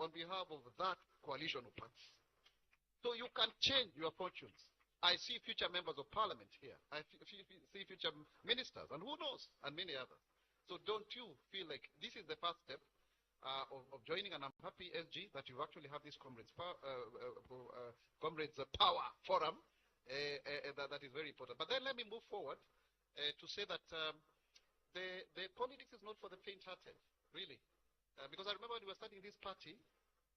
on behalf of that coalition of parties. So you can change your fortunes. I see future members of parliament here. I see future ministers, and who knows, and many others. So don't you feel like this is the first step of joining, and I'm happy, SG, that you actually have this Comrades Power Forum. That is very important. But then let me move forward to say that the politics is not for the faint-hearted, really. Because I remember when we were starting this party,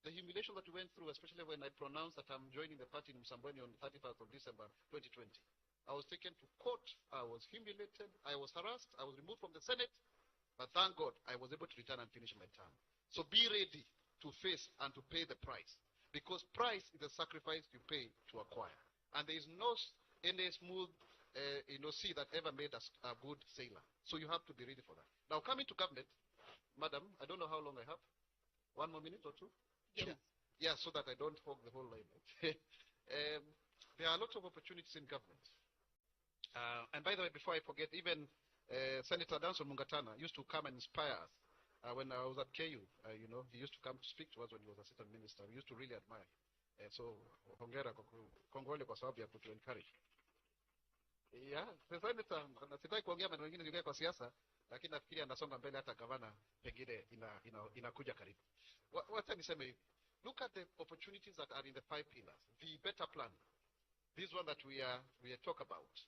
the humiliation that we went through, especially when I pronounced that I'm joining the party in Msambweni on 31st of December 2020. I was taken to court, I was humiliated, I was harassed, I was removed from the Senate, but thank God I was able to return and finish my term. So be ready to face and to pay the price, because price is the sacrifice you pay to acquire. And there is no any smooth sea that ever made us a good sailor. So you have to be ready for that. Now coming to government, Madam, I don't know how long I have. 1 more minute or two? Sure. Yeah, so that I don't hog the whole line. There are a lot of opportunities in government. And by the way, before I forget, even Senator Danson Mungatana used to come and inspire us. When I was at KU, he used to come to speak to us when he was assistant minister. We used to really admire. So, hongera kongole kwa sababu ya kutu encourage. Yeah, the senator, sitaki kuongea maneno mengine niongea kwa siasa, lakini nafikiri anasonga mbele hata gavana pengine inakuja karibu. Wacha niseme hivi. Look at the opportunities that are in the 5 pillars. The better plan. This one that we are talk about.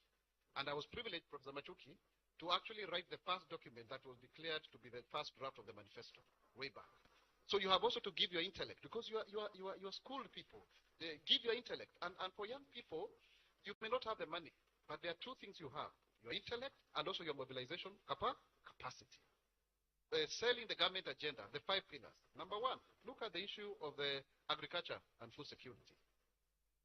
And I was privileged, Professor Machuki, to actually write the first document that was declared to be the first draft of the manifesto way back. So you have also to give your intellect, because you are schooled people. Give your intellect. And for young people, you may not have the money, but there are 2 things you have: your intellect and also your mobilization capacity. Selling the government agenda, the 5 pillars. Number 1, look at the issue of the agriculture and food security.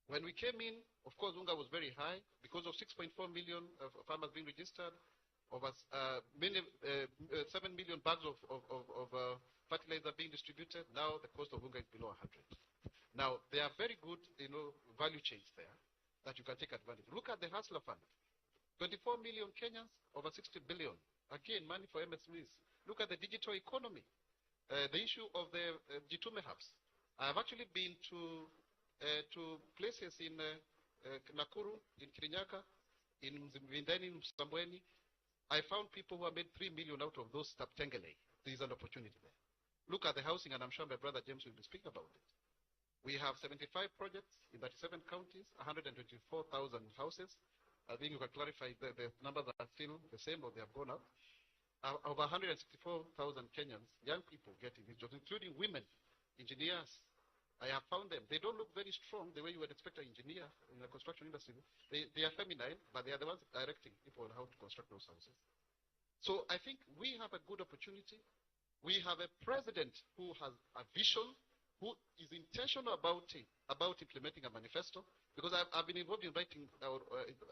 When we came in, of course, UNGA was very high because of 6.4 million farmers being registered, over 7 million bags of fertilizer being distributed. Now the cost of UNGA is below 100. Now there are very good, value chains there that you can take advantage. Look at the Hustler Fund. 24 million Kenyans, over 60 billion. Again, money for MSMEs. Look at the digital economy. The issue of the G2 hubs. I have actually been to places in Nakuru, in Kirinyaga, in Mvindeni, in Msambweni. I found people who have made 3 million out of those Taptengele. There is an opportunity there. Look at the housing, and I'm sure my brother James will be speaking about it. We have 75 projects in 37 counties, 124,000 houses. I think you can clarify the numbers are still the same or they have gone up. Over 164,000 Kenyans, young people getting these jobs, including women, engineers. I have found them. They don't look very strong the way you would expect an engineer in the construction industry. They are feminine, but they are the ones directing people on how to construct those houses. So I think we have a good opportunity. We have a president who has a vision, who is intentional about implementing a manifesto, because I've been involved in writing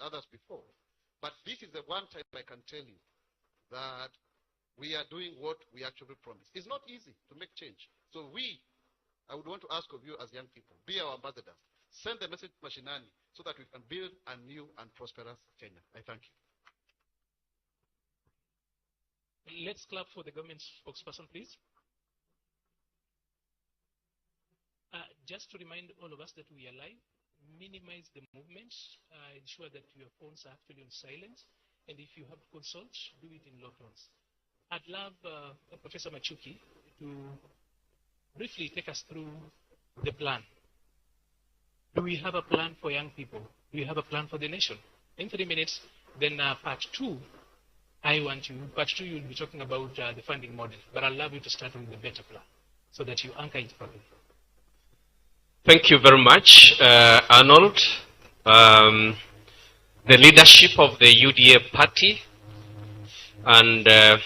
others before. But this is the one time I can tell you that we are doing what we actually promised. It's not easy to make change. So I would want to ask of you as young people, be our ambassadors. Send the message to Mashinani so that we can build a new and prosperous Kenya. I thank you. Let's clap for the government spokesperson, please. Just to remind all of us that we are live, minimize the movements, ensure that your phones are actually on silent, and if you have to consult, do it in low tones. I'd love Professor Machuki to briefly take us through the plan. Do we have a plan for young people? Do we have a plan for the nation? In 3 minutes, then part 2, part 2 you'll be talking about the funding model, but I'd love you to start with the better plan so that you anchor it properly. Thank you very much, Arnold. The leadership of the UDA party and the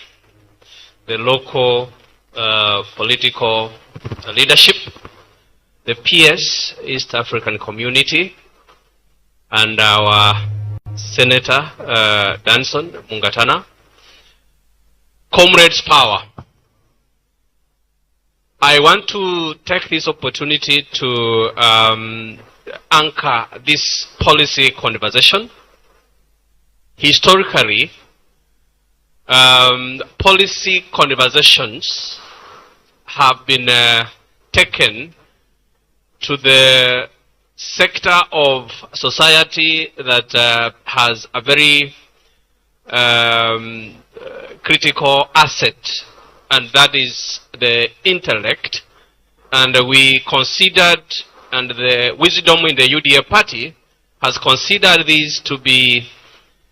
local political leadership, the PS, East African Community, and our Senator Danson Mungatana. Comrades Power. I want to take this opportunity to anchor this policy conversation. Historically, policy conversations have been taken to the sector of society that has a very critical asset, and that is the intellect. And we considered, and the wisdom in the UDA party has considered these to be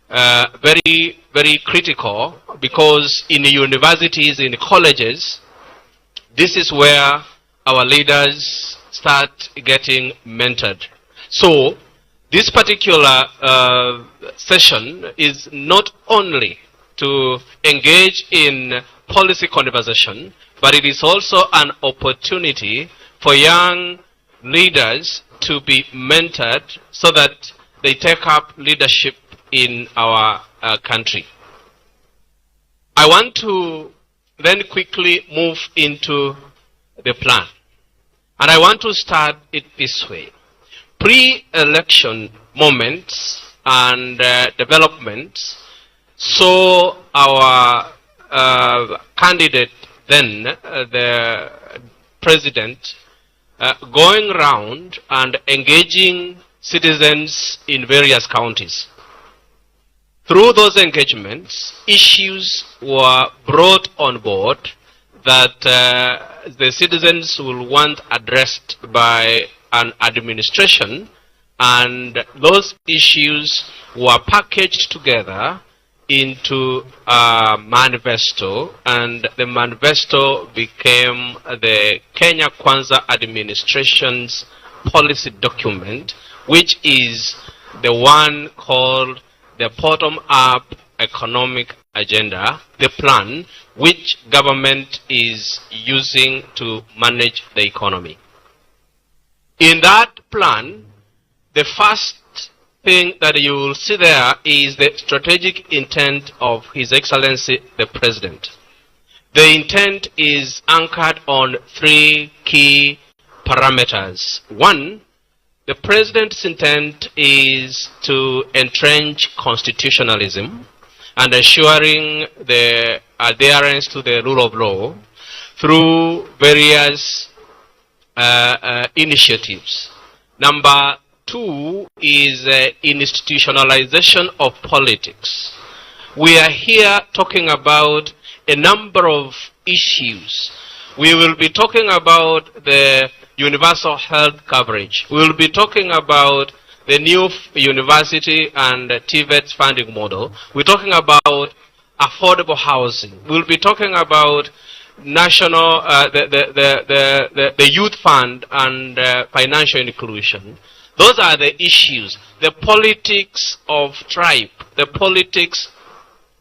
very, very critical, because in the universities, in the colleges, this is where our leaders start getting mentored. So this particular session is not only to engage in policy conversation, but it is also an opportunity for young leaders to be mentored so that they take up leadership in our country. I want to then quickly move into the plan. And I want to start it this way. Pre-election moments and developments saw our candidate then, the president, going around and engaging citizens in various counties. Through those engagements, issues were brought on board that the citizens will want addressed by an administration, and those issues were packaged together into a manifesto, and the manifesto became the Kenya Kwanza administration's policy document, which is the one called the bottom-up economic agenda, the plan which government is using to manage the economy. In that plan, the first thing that you will see there is the strategic intent of His Excellency the President. The intent is anchored on three key parameters. One, the President's intent is to entrench constitutionalism and ensuring the adherence to the rule of law through various initiatives. Number two is institutionalization of politics. We are here talking about a number of issues. We will be talking about the universal health coverage. We will be talking about the new university and TVET funding model. We're talking about affordable housing. We'll be talking about national, the youth fund and financial inclusion. Those are the issues. The politics of tribe, the politics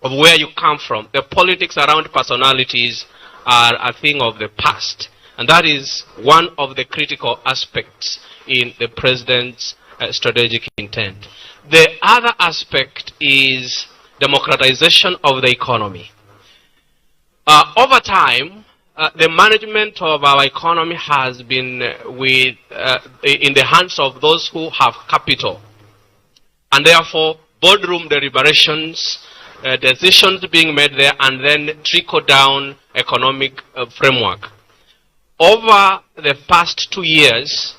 of where you come from, the politics around personalities are a thing of the past. And that is one of the critical aspects in the President's strategic intent. The other aspect is democratization of the economy. Over time, the management of our economy has been in the hands of those who have capital. And therefore, boardroom deliberations, decisions being made there, and then trickle-down economic framework. Over the past 2 years,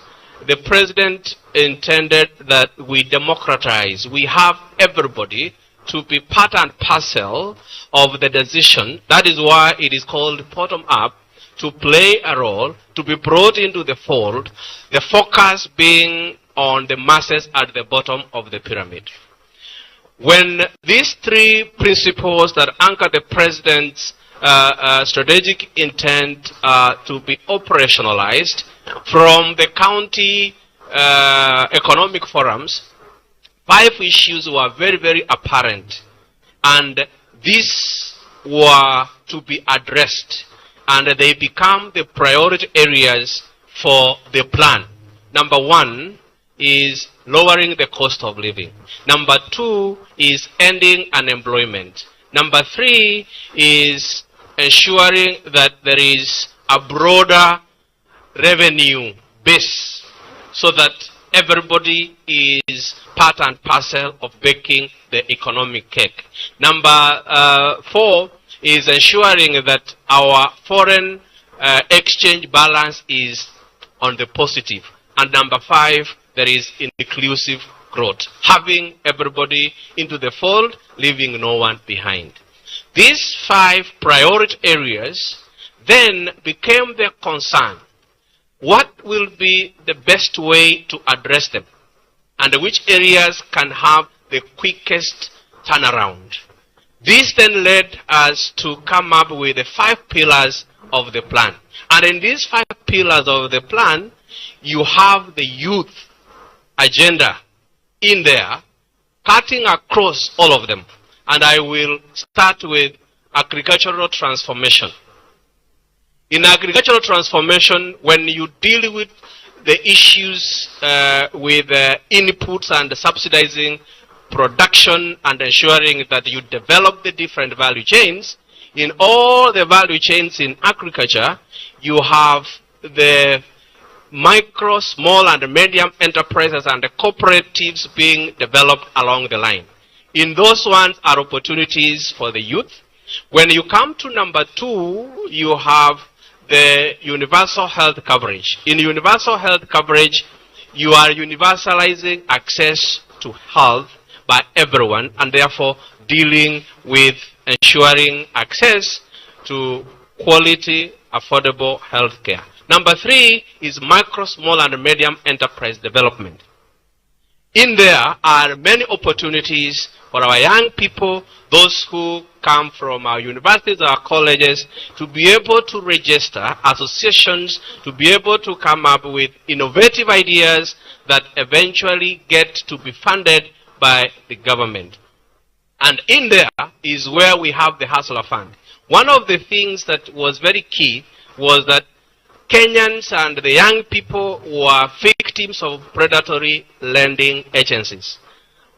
the President intended that we democratize. We have everybody to be part and parcel of the decision. That is why it is called bottom-up, to play a role, to be brought into the fold, the focus being on the masses at the bottom of the pyramid. When these three principles that anchor the President's strategic intent to be operationalized from the county economic forums, 5 issues were very, very apparent, and these were to be addressed, and they become the priority areas for the plan. Number 1 is lowering the cost of living. Number 2 is ending unemployment. Number 3 is ensuring that there is a broader revenue base so that everybody is part and parcel of baking the economic cake. Number 4 is ensuring that our foreign exchange balance is on the positive. And number 5, there is inclusive growth, having everybody into the fold, leaving no one behind. These 5 priority areas then became the concern. What will be the best way to address them? And which areas can have the quickest turnaround? This then led us to come up with the 5 pillars of the plan. And in these 5 pillars of the plan, you have the youth agenda in there, cutting across all of them. And I will start with agricultural transformation. In agricultural transformation, when you deal with the issues with inputs and subsidizing production and ensuring that you develop the different value chains, in all the value chains in agriculture, you have the micro, small, and medium enterprises and the cooperatives being developed along the line. In those ones are opportunities for the youth. When you come to number 2, you have the universal health coverage. In universal health coverage, you are universalizing access to health by everyone, and therefore dealing with ensuring access to quality, affordable health care. Number 3 is micro, small, and medium enterprise development. In there are many opportunities for our young people, those who come from our universities, our colleges, to be able to register associations, to be able to come up with innovative ideas that eventually get to be funded by the government. And in there is where we have the Hustler Fund. One of the things that was very key was that Kenyans and the young people were victims of predatory lending agencies.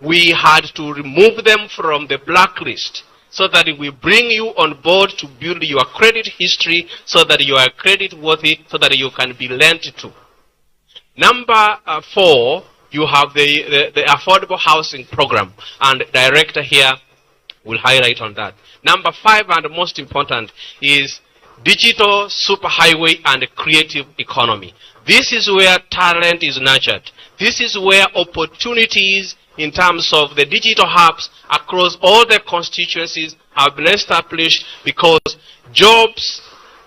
We had to remove them from the blacklist so that we bring you on board to build your credit history so that you are credit worthy, so that you can be lent to. Number 4, you have the affordable housing program, and the director here will highlight on that. Number 5, and most important, is digital superhighway and creative economy. This is where talent is nurtured. This is where opportunities in terms of the digital hubs across all the constituencies have been established, because jobs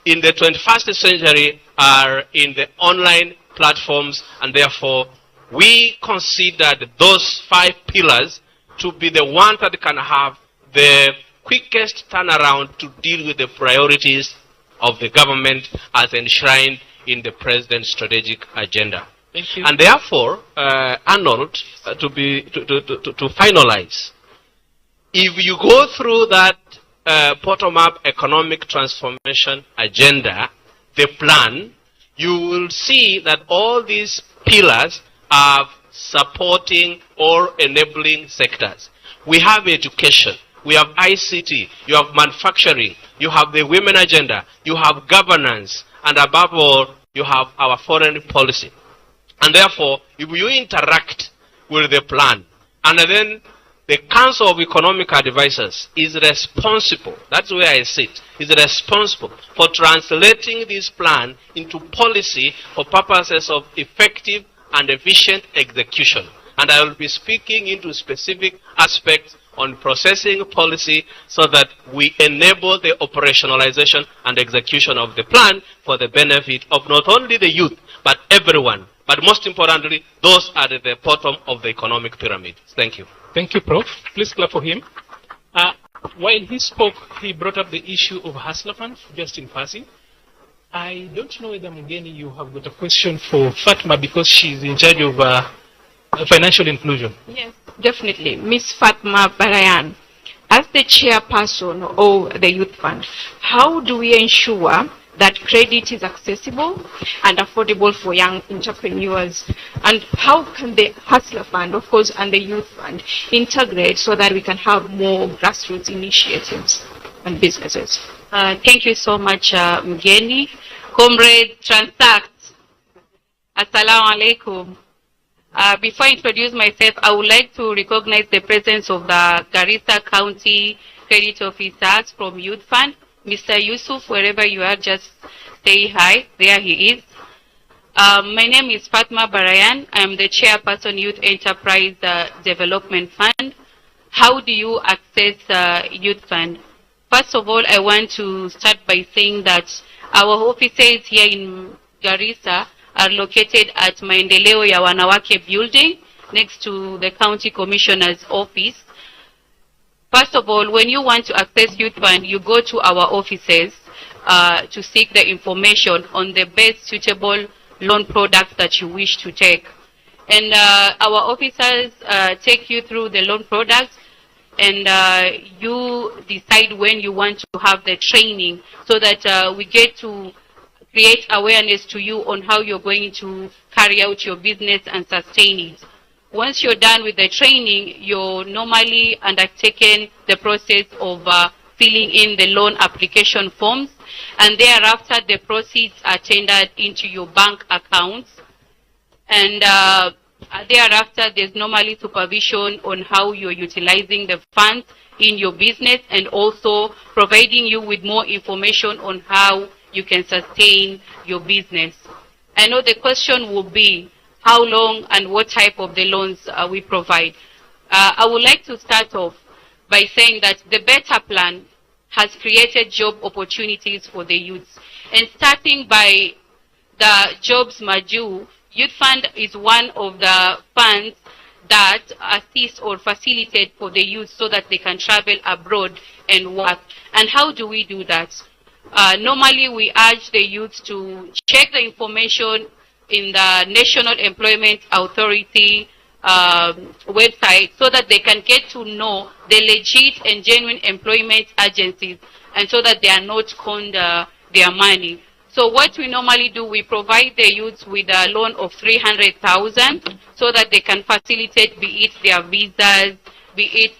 in the 21st century are in the online platforms, and therefore we considered those 5 pillars to be the ones that can have the quickest turnaround to deal with the priorities of the government as enshrined in the President's strategic agenda. Thank you. And therefore, Arnold, to finalize, if you go through that bottom-up economic transformation agenda, the plan, you will see that all these pillars are supporting or enabling sectors. We have education, we have ICT, you have manufacturing, you have the women agenda, you have governance, and above all, you have our foreign policy. And therefore, if you interact with the plan, and then the Council of Economic Advisors is responsible, that's where I sit, is responsible for translating this plan into policy for purposes of effective and efficient execution. And I will be speaking into specific aspects on processing policy so that we enable the operationalization and execution of the plan for the benefit of not only the youth, but everyone. But most importantly, those are at the bottom of the economic pyramid. Thank you. Thank you, Prof. Please clap for him. While he spoke, he brought up the issue of Hustler Fund, just in passing. I don't know whether, Mugeni, you have got a question for Fatma, because she's in charge of financial inclusion. Yes, definitely. Miss Fatma Barayan, as the chairperson of the Youth Fund, how do we ensure that credit is accessible and affordable for young entrepreneurs? And how can the Hustler Fund, of course, and the Youth Fund integrate so that we can have more grassroots initiatives and businesses? Thank you so much, Mgeni. Comrades, Transact. Assalamu alaikum. Before I introduce myself, I would like to recognize the presence of the Garissa County Credit Officers from Youth Fund. Mr. Yusuf, wherever you are, just say hi. There he is. My name is Fatma Barayan. I am the chairperson, Youth Enterprise Development Fund. How do you access Youth Fund? First of all, I want to start by saying that our offices here in Garissa are located at Maendeleo ya Wanawake building next to the County Commissioner's office. First of all, when you want to access Youth Fund, you go to our offices to seek the information on the best suitable loan products that you wish to take. And our officers take you through the loan products, and you decide when you want to have the training so that we get to create awareness to you on how you're going to carry out your business and sustain it. Once you're done with the training, you're normally undertaken the process of filling in the loan application forms, and thereafter the proceeds are tendered into your bank accounts. And thereafter there's normally supervision on how you're utilizing the funds in your business, and also providing you with more information on how you can sustain your business. I know the question will be, how long and what type of the loans we provide. I would like to start off by saying that the Better Plan has created job opportunities for the youths. And starting by the Jobs Maju, Youth Fund is one of the funds that assist or facilitate for the youth so that they can travel abroad and work. And how do we do that? Normally we urge the youth to check the information in the National Employment Authority website so that they can get to know the legit and genuine employment agencies, and so that they are not conned their money. So what we normally do, we provide the youths with a loan of 300,000 so that they can facilitate, be it their visas, be it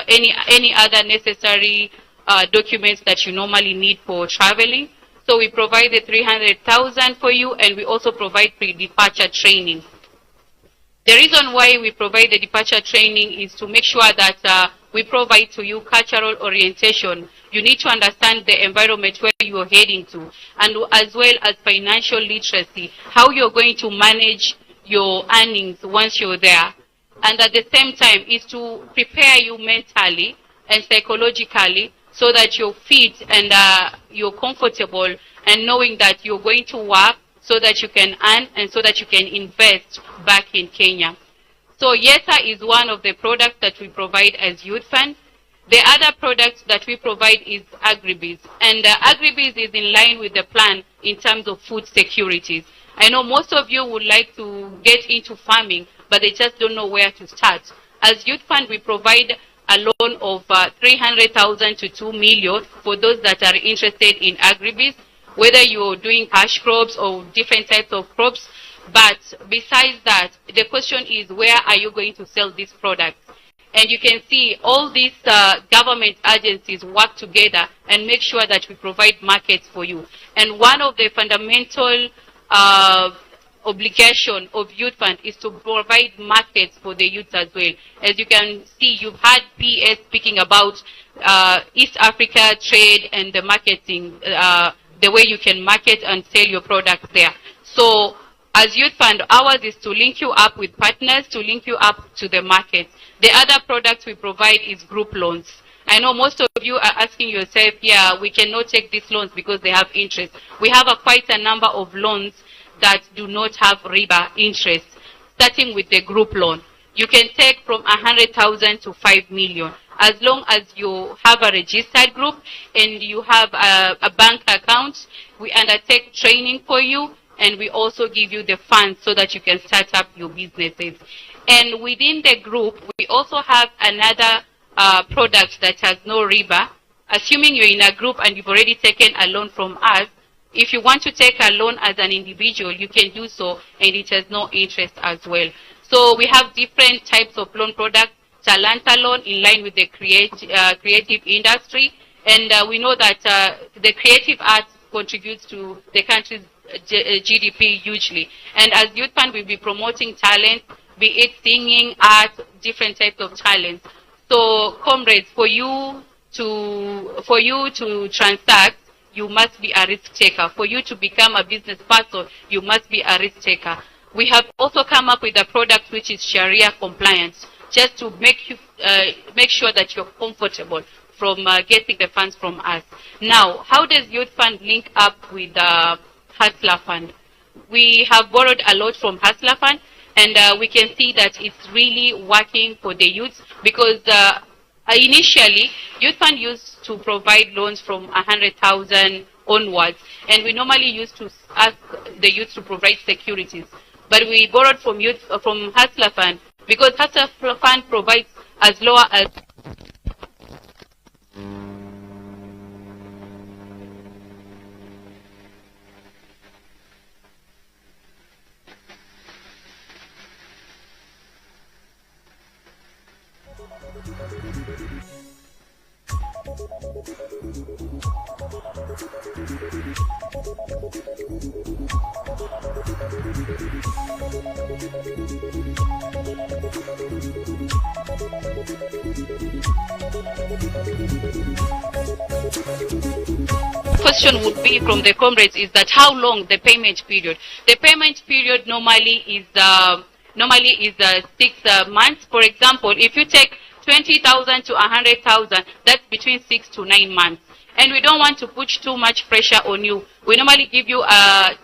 any other necessary documents that you normally need for traveling. So we provide the 300,000 for you, and we also provide pre-departure training. The reason why we provide the departure training is to make sure that we provide to you cultural orientation. You need to understand the environment where you are heading to, and as well as financial literacy, how you're going to manage your earnings once you're there. And at the same time is to prepare you mentally and psychologically so that you're fit and you're comfortable, and knowing that you're going to work so that you can earn and so that you can invest back in Kenya. So YESA is one of the products that we provide as Youth Fund. The other product that we provide is Agribiz. And Agribiz is in line with the plan in terms of food securities. I know most of you would like to get into farming, but they just don't know where to start. As Youth Fund, we provide a loan of 300,000 to 2 million for those that are interested in Agribiz, whether you're doing cash crops or different types of crops. But besides that, the question is, where are you going to sell these products? And you can see all these government agencies work together and make sure that we provide markets for you. And one of the fundamental obligation of Youth Fund is to provide markets for the youth as well. As you can see, you've had PS speaking about East Africa trade and the marketing, the way you can market and sell your products there. So as Youth Fund, ours is to link you up with partners, to link you up to the market. The other product we provide is group loans. I know most of you are asking yourself, yeah, we cannot take these loans because they have interest. We have quite a number of loans that do not have riba interest, starting with the group loan. You can take from 100,000 to 5 million, as long as you have a registered group and you have a bank account. We undertake training for you, and we also give you the funds so that you can start up your businesses. And within the group, we also have another product that has no riba. Assuming you're in a group and you've already taken a loan from us, if you want to take a loan as an individual, you can do so, and it has no interest as well. So we have different types of loan products. Talanta loan in line with the creative industry, and we know that the creative arts contributes to the country's GDP hugely. And as Youth Fund, we'll be promoting talent, be it singing, art, different types of talents. So, comrades, for you to transact, you must be a risk taker. For you to become a business person, you must be a risk taker. We have also come up with a product which is Sharia compliant, just to make you make sure that you're comfortable from getting the funds from us. Now, how does Youth Fund link up with Hustler Fund? We have borrowed a lot from Hustler Fund, and we can see that it's really working for the youths, because initially, Youth Fund used to provide loans from 100,000 onwards, and we normally used to ask the youth to provide securities. But we borrowed from Hustler Fund, because Hustler Fund provides as low as question would be from the comrades is that how long the payment period? The payment period normally is 6 months. For example, if you take 20,000 to 100,000, that's between 6 to 9 months. And we don't want to put too much pressure on you. We normally give you a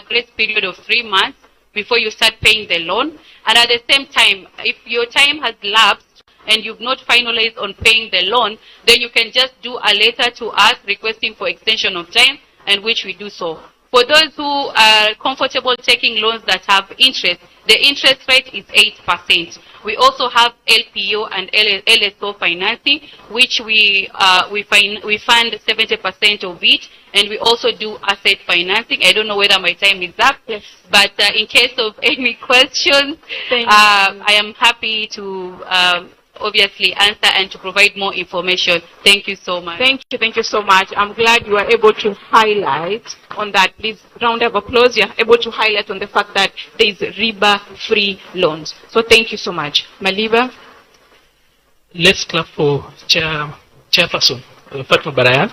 grace period of 3 months before you start paying the loan. And at the same time, if your time has lapsed and you've not finalized on paying the loan, then you can just do a letter to us requesting for extension of time, and which we do so. For those who are comfortable taking loans that have interest, the interest rate is 8%. We also have LPO and LSO financing, which we fund 70% of it, and we also do asset financing. I don't know whether my time is up, yes, but in case of any questions, I am happy to obviously answer and to provide more information. Thank you so much. Thank you so much. I'm glad you are able to highlight on that. Please, round of applause. You're able to highlight on the fact that there is riba-free loans. So thank you so much. Maliba? Let's clap for Chairperson Fatma Barayan.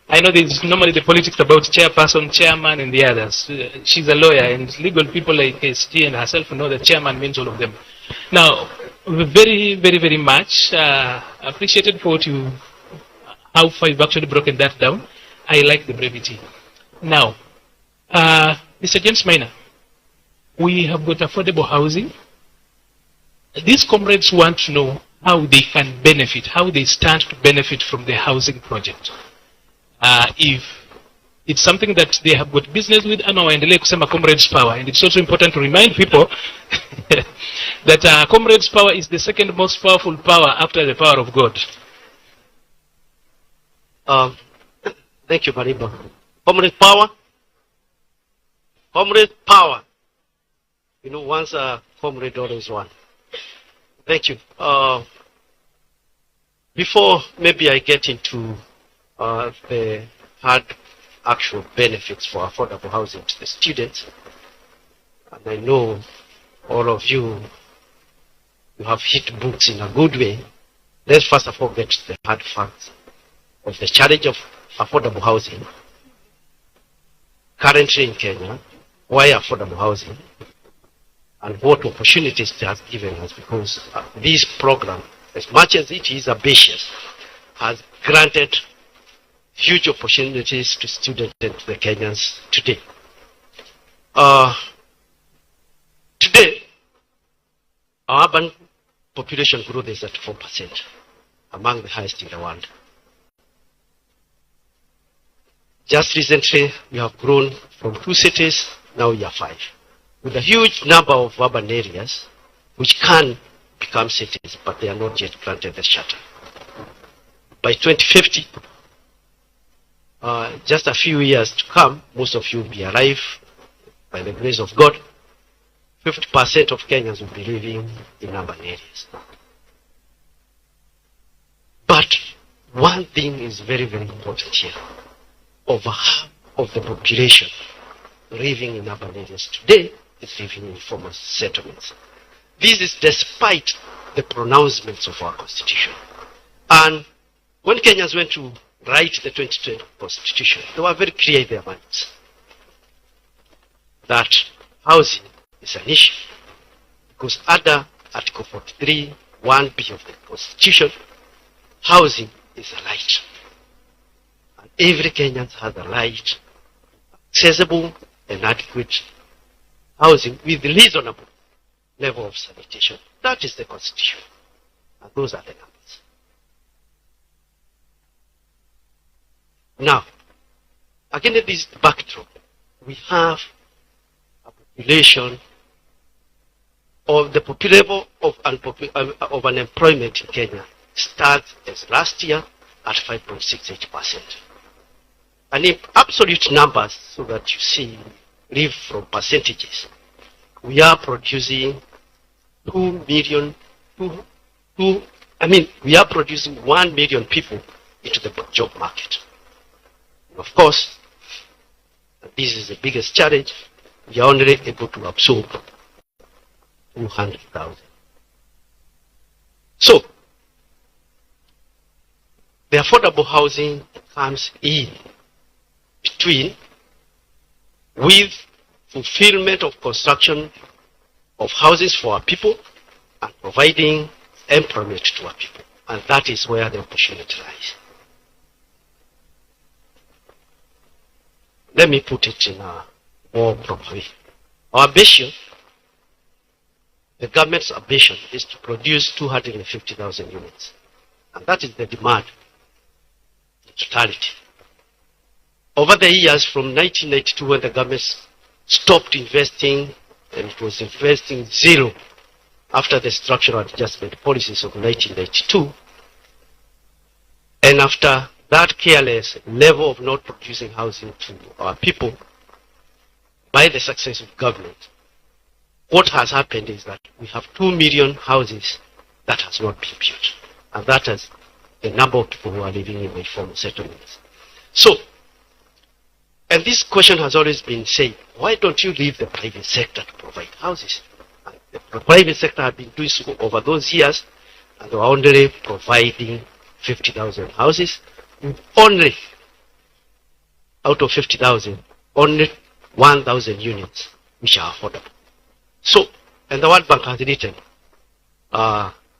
I know there's normally the politics about chairperson, chairman, and the others. She's a lawyer, and legal people like SG and herself know that chairman means all of them. Now, very, very, very much appreciated for how far you've actually broken that down. I like the brevity. Now, Mr. James Minor, we have got affordable housing. These comrades want to know how they can benefit, how they stand to benefit from the housing project. If it's something that they have got business with, waendelee kusema Comrades Power. And it's also important to remind people that Comrades Power is the second most powerful power after the power of God. Thank you, Mariba. Comrades Power. Comrades Power. You know, once a comrade, always one. Thank you. Before maybe I get into the hard actual benefits for affordable housing to the students, and I know all of you have hit books in a good way. Let's first of all get to the hard facts of the challenge of affordable housing currently in Kenya, why affordable housing, and what opportunities it has given us, because this program, as much as it is ambitious, has granted huge opportunities to students and to the Kenyans today. Today, our urban population growth is at 4%, among the highest in the world. Just recently, we have grown from 2 cities, now we are 5, with a huge number of urban areas which can become cities, but they are not yet granted the charter. By 2050, just a few years to come, most of you will be alive by the grace of God. 50% of Kenyans will be living in urban areas. But one thing is very, very important here. Over half of the population living in urban areas today is living in formal settlements. This is despite the pronouncements of our constitution. And when Kenyans went to write the 2020 Constitution, they were very clear in their minds that housing is an issue, because under Article 43, 1B of the Constitution, housing is a right. And every Kenyan has a right, accessible and adequate housing with reasonable level of sanitation. That is the Constitution. And those are the numbers. Now, against this backdrop, we have a population of the level of unemployment in Kenya starts as last year at 5.68%. And in absolute numbers, so that you see, live from percentages, we are producing 1 million people into the job market. Of course, this is the biggest challenge. We are only able to absorb 200,000. So, the affordable housing comes in between with fulfillment of construction of houses for our people and providing employment to our people. And that is where the opportunity lies. Let me put it in a more proper way. Our ambition, the government's ambition, is to produce 250,000 units. And that is the demand in totality. Over the years, from 1992, when the government stopped investing, and it was investing zero after the structural adjustment policies of 1992, and after that careless level of not producing housing to our people by the success of government, what has happened is that we have 2 million houses that has not been built. And that is the number of people who are living in informal settlements. So, and this question has always been said, why don't you leave the private sector to provide houses? And the private sector has been doing so over those years, and they are only providing 50,000 houses, with only, out of 50,000, only 1,000 units which are affordable. So, and the World Bank has written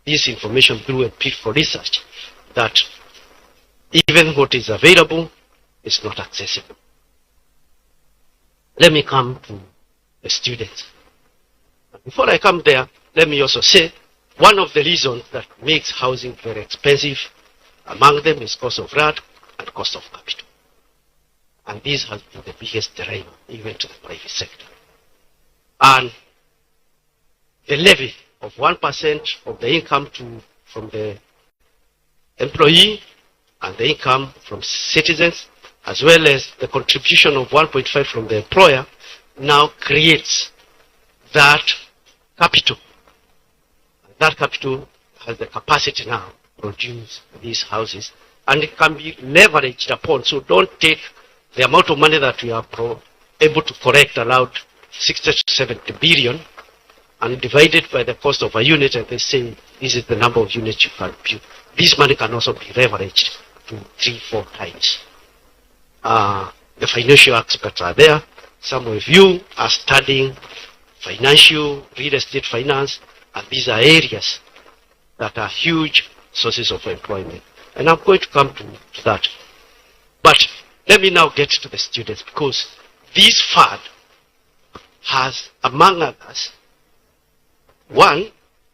this information through a piece for research that even what is available is not accessible. Let me come to the students. Before I come there, let me also say one of the reasons that makes housing very expensive among them is cost of rent and cost of capital. And this has been the biggest driver even to the private sector. And the levy of 1% of the income from the employee and the income from citizens, as well as the contribution of 1.5 from the employer, now creates that capital. That capital has the capacity now to produce these houses, and it can be leveraged upon. So don't take the amount of money that we are able to collect, around 60 to 70 billion, and divide it by the cost of a unit, and they say this is the number of units you can build. This money can also be leveraged to 3-4 times. The financial experts are there. Some of you are studying financial, real estate finance, and these are areas that are huge sources of employment. And I'm going to come to that. But let me now get to the students, because this fund has, among others, one,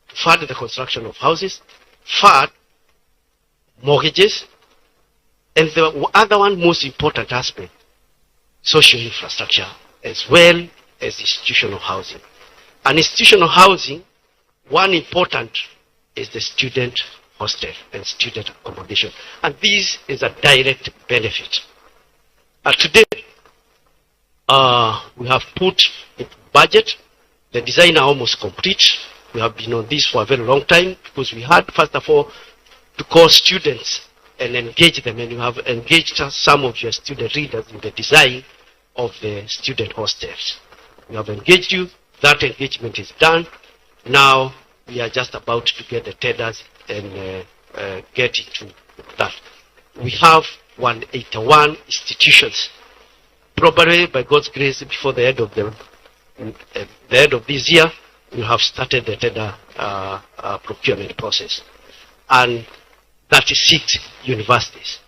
to fund the construction of houses, fund mortgages, and the other one most important aspect, social infrastructure, as well as institutional housing. And institutional housing, one important is the student hostel and student accommodation. And this is a direct benefit. Today, we have put in budget, the design are almost complete. We have been on this for a very long time, because we had, first of all, to call students and engage them, and you have engaged some of your student leaders in the design of the student hostels. We have engaged you, that engagement is done. Now we are just about to get the tenders and get into that. We have 181 institutions. Probably by God's grace, before the end of this year, we have started the tender procurement process. And 36 universities.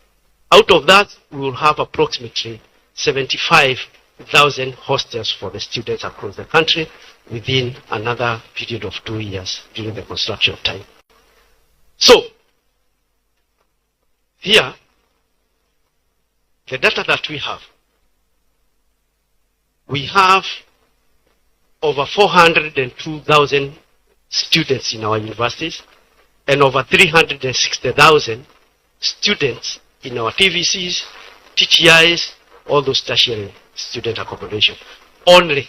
Out of that, we will have approximately 75,000 hostels for the students across the country within another period of 2 years during the construction time. So, here, the data that we have over 402,000 students in our universities and over 360,000 students in our TVCs, TTIs, all those tertiary student accommodation. Only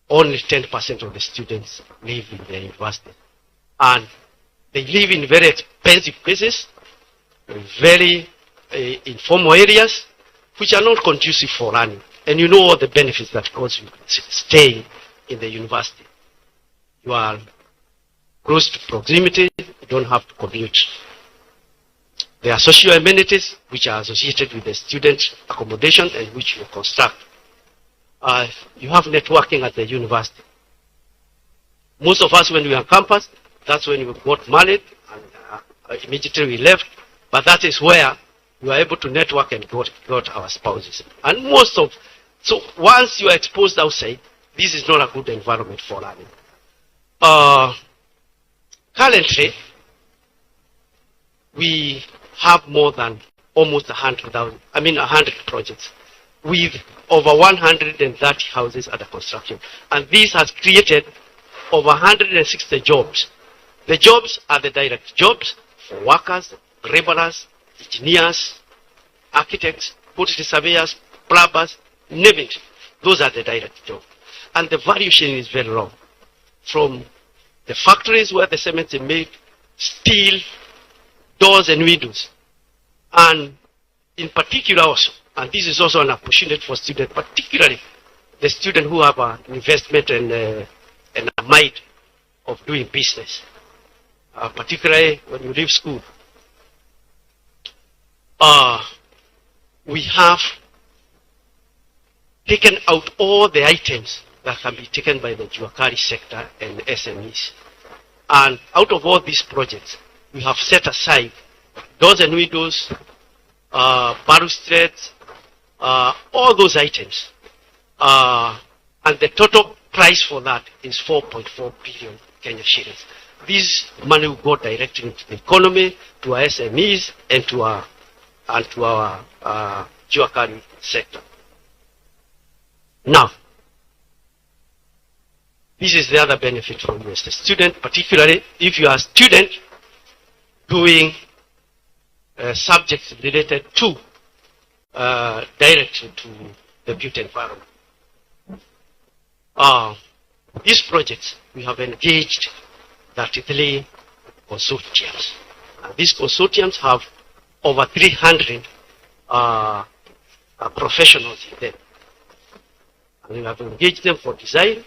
10% of the students live in the university. And they live in very expensive places, very informal areas, which are not conducive for learning. And you know all the benefits that comes with staying in the university. You are close to proximity, you don't have to commute. There are social amenities which are associated with the student accommodation and which you construct. You have networking at the university. Most of us, when we are on campus, that's when we got married and immediately we left. But that is where we are able to network and got our spouses. And so once you are exposed outside, this is not a good environment for learning. Currently, we have more than almost 100 projects with over 130 houses under construction. And this has created over 160 jobs. The jobs are the direct jobs for workers, laborers, engineers, architects, quantity surveyors, plumbers, name it. Those are the direct jobs. And the variation is very low. From the factories where the cement is made, steel, doors and windows. And in particular also, and this is also an opportunity for students, particularly the students who have an investment and a mind of doing business. Particularly when you leave school. We have taken out all the items that can be taken by the Juakari sector and SMEs. And out of all these projects, we have set aside doors and windows, balustrades, all those items. And the total price for that is 4.4 billion Kenya shillings. This money will go directly into the economy, to our SMEs, and to our Juakari sector. Now, this is the other benefit for you as a student, particularly if you are a student doing subjects related to directly to the built environment. These projects, we have engaged 33 consortiums. And these consortiums have over 300 professionals in them. And we have engaged them for design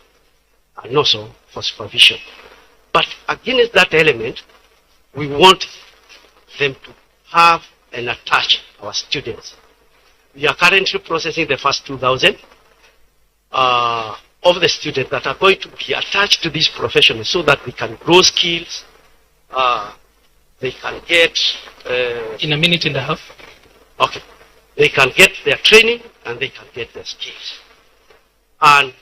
and also for supervision. But against that element, we want them to have and attach our students. We are currently processing the first 2,000 of the students that are going to be attached to these professionals so that they can grow skills, they can get... in a minute and a half. Okay. They can get their training and they can get their skills. And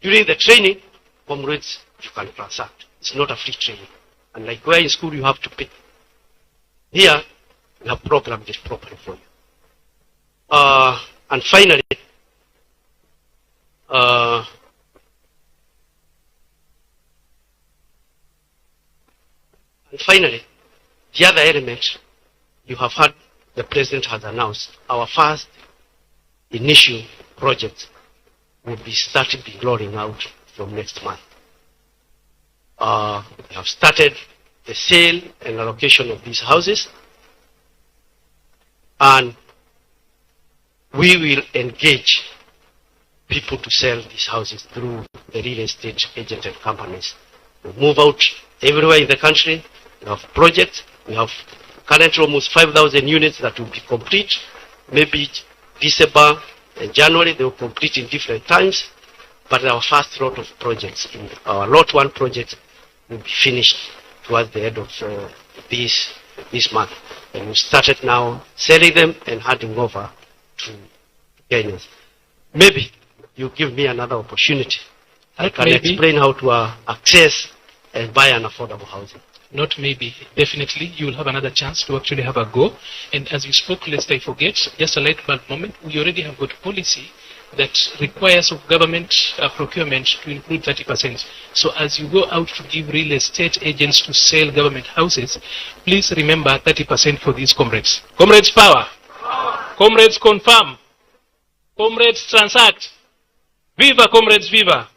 during the training, Comrades, you can transact. It's not a free training. And like where in school you have to pay. Here, we have programmed it properly for you. And finally, the other element, you have heard the President has announced, our first initial project will be started rolling out from next month. We have started the sale and allocation of these houses, and we will engage people to sell these houses through the real estate agent and companies. We move out everywhere in the country. We have projects. We have currently almost 5,000 units that will be complete. Maybe December and January, they will complete in different times. But our first lot of projects, our lot 1 project, will be finished towards the end of this month. And we started now selling them and handing over to Kenyans. Maybe you give me another opportunity. I can explain how to access and buy an affordable housing. Not maybe, definitely, you will have another chance to actually have a go. And as you spoke, lest I forget, just a light bulb moment, we already have got policy that requires of government procurement to include 30%. So as you go out to give real estate agents to sell government houses, please remember 30% for these comrades. Comrades power. Comrades confirm. Comrades transact. Viva comrades, viva.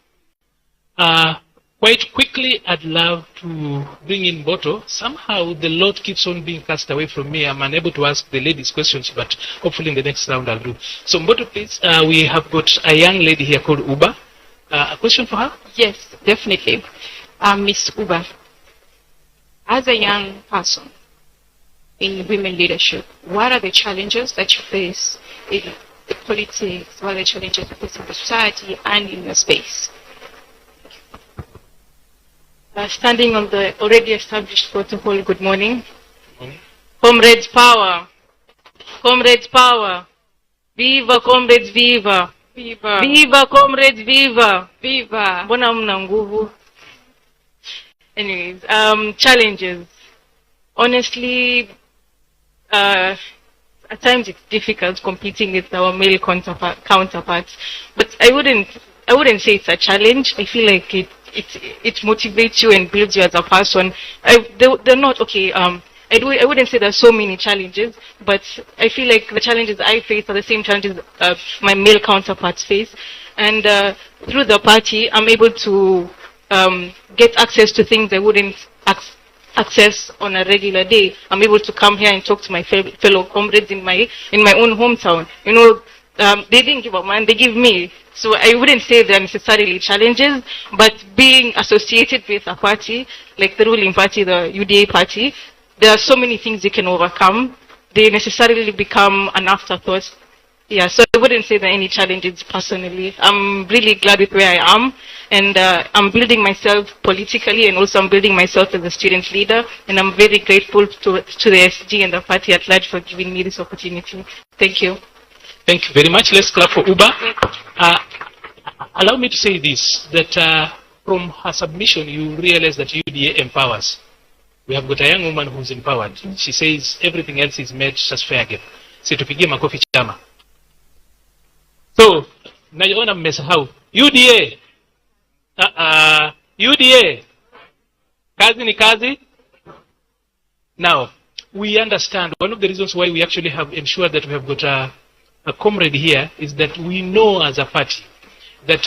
Quite quickly, I'd love to bring in Boto. Somehow the load keeps on being cast away from me. I'm unable to ask the ladies questions, but hopefully in the next round I'll do. So Boto, please, we have got a young lady here called Uba. A question for her? Yes, definitely. Miss Uba, as a young person in women leadership, what are the challenges that you face in the politics? What are the challenges you face in the society and in your space? Standing on the already established protocol, good morning. Comrades power. Comrades power. Viva comrades, viva. Viva. Viva comrades, viva. Viva. Mbona mna nguvu? Anyways, challenges. Honestly, at times it's difficult competing with our male counterparts. But I wouldn't say it's a challenge. I feel like it motivates you and builds you as a person. They're not okay. I wouldn't say there's so many challenges, but I feel like the challenges I face are the same challenges my male counterparts face. And through the party, I'm able to get access to things I wouldn't access on a regular day. I'm able to come here and talk to my fellow comrades in my own hometown. You know, they didn't give up, man. They give me. So I wouldn't say they're necessarily challenges, but being associated with a party, like the ruling party, the UDA party, there are so many things you can overcome. They necessarily become an afterthought. Yeah, so I wouldn't say there are any challenges personally. I'm really glad with where I am, and I'm building myself politically, and also I'm building myself as a student leader, and I'm very grateful to the SG and the party at large for giving me this opportunity. Thank you. Thank you very much. Let's clap for Uba. Allow me to say this, that from her submission, you realize that UDA empowers. We have got a young woman who's empowered. She says everything else is made just fair game. Si tupigie makofi chama. So, naona mmesahau. UDA. UDA. Kazi ni kazi. Now, we understand one of the reasons why we actually have ensured that we have got a comrade here is that we know as a party that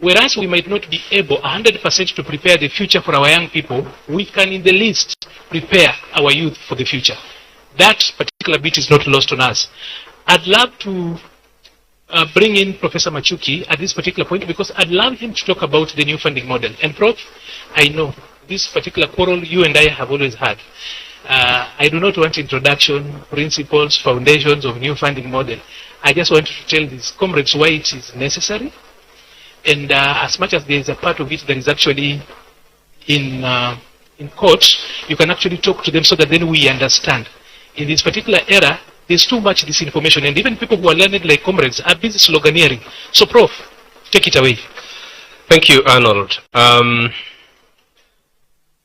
whereas we might not be able 100% to prepare the future for our young people, we can in the least prepare our youth for the future. That particular bit is not lost on us. I'd love to bring in Professor Machuki at this particular point because I'd love him to talk about the new funding model. And Prof, I know this particular quarrel you and I have always had. I do not want introduction, principles, foundations of new funding model. I just want to tell these comrades why it is necessary. And as much as there is a part of it that is actually in court, you can actually talk to them so that then we understand. In this particular era, there's too much disinformation, and even people who are learned like comrades are busy sloganeering. So, Prof, take it away. Thank you, Arnold.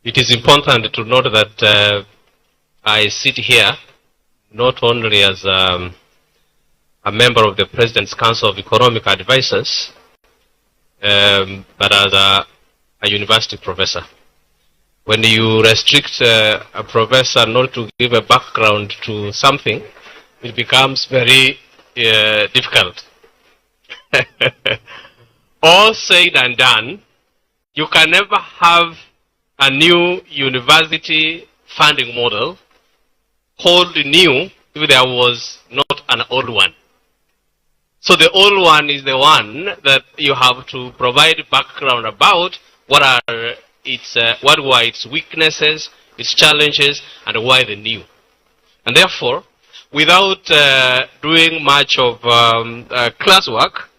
It is important to note that I sit here not only as a member of the President's Council of Economic Advisors, but as a university professor. When you restrict a professor not to give a background to something, it becomes very difficult. All said and done, you can never have a new university funding model called new if there was not an old one. So the old one is the one that you have to provide background about what were its weaknesses, its challenges, and why the new. And therefore, without doing much of classwork,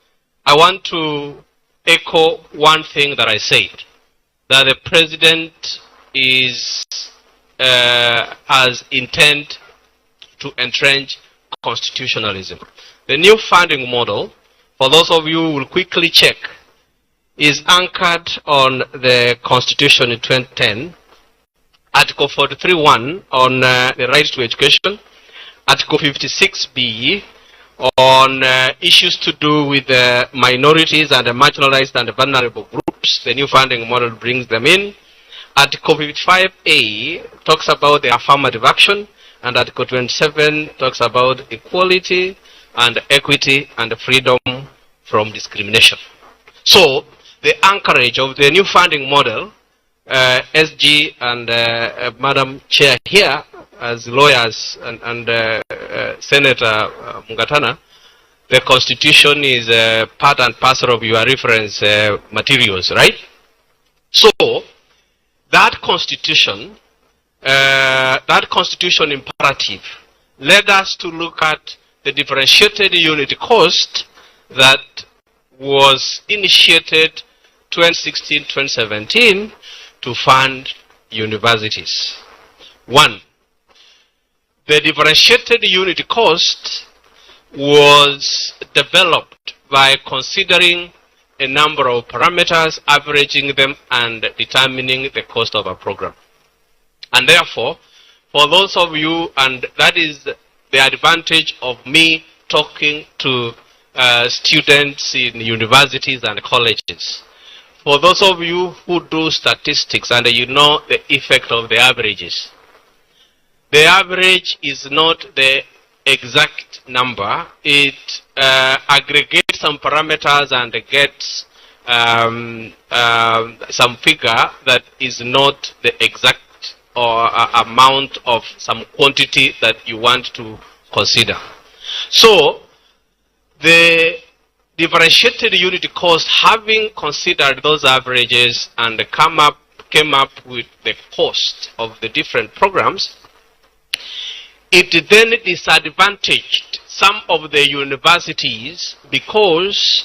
I want to echo one thing that I said, that the president has intent to entrench constitutionalism. The new funding model, for those of you who will quickly check, is anchored on the Constitution in 2010, Article 43.1 on the right to education, Article 56B on issues to do with the minorities and the marginalized and the vulnerable groups. The new funding model brings them in. Article 55A talks about the affirmative action, and Article 27 talks about equality and equity and freedom from discrimination. So, the anchorage of the new funding model, SG and Madam Chair here, as lawyers and Senator Mungatana, the Constitution is part and parcel of your reference materials, right? So, that Constitution imperative led us to look at the differentiated unit cost that was initiated 2016-2017 to fund universities. One, the differentiated unit cost was developed by considering a number of parameters, averaging them and determining the cost of a program. And therefore, for those of you, and that is the advantage of me talking to students in universities and colleges. For those of you who do statistics and you know the effect of the averages, the average is not the exact number. It aggregates some parameters and gets some figure that is not the exact or amount of some quantity that you want to consider. So, the differentiated unit cost, having considered those averages and came up with the cost of the different programs, it then disadvantaged some of the universities because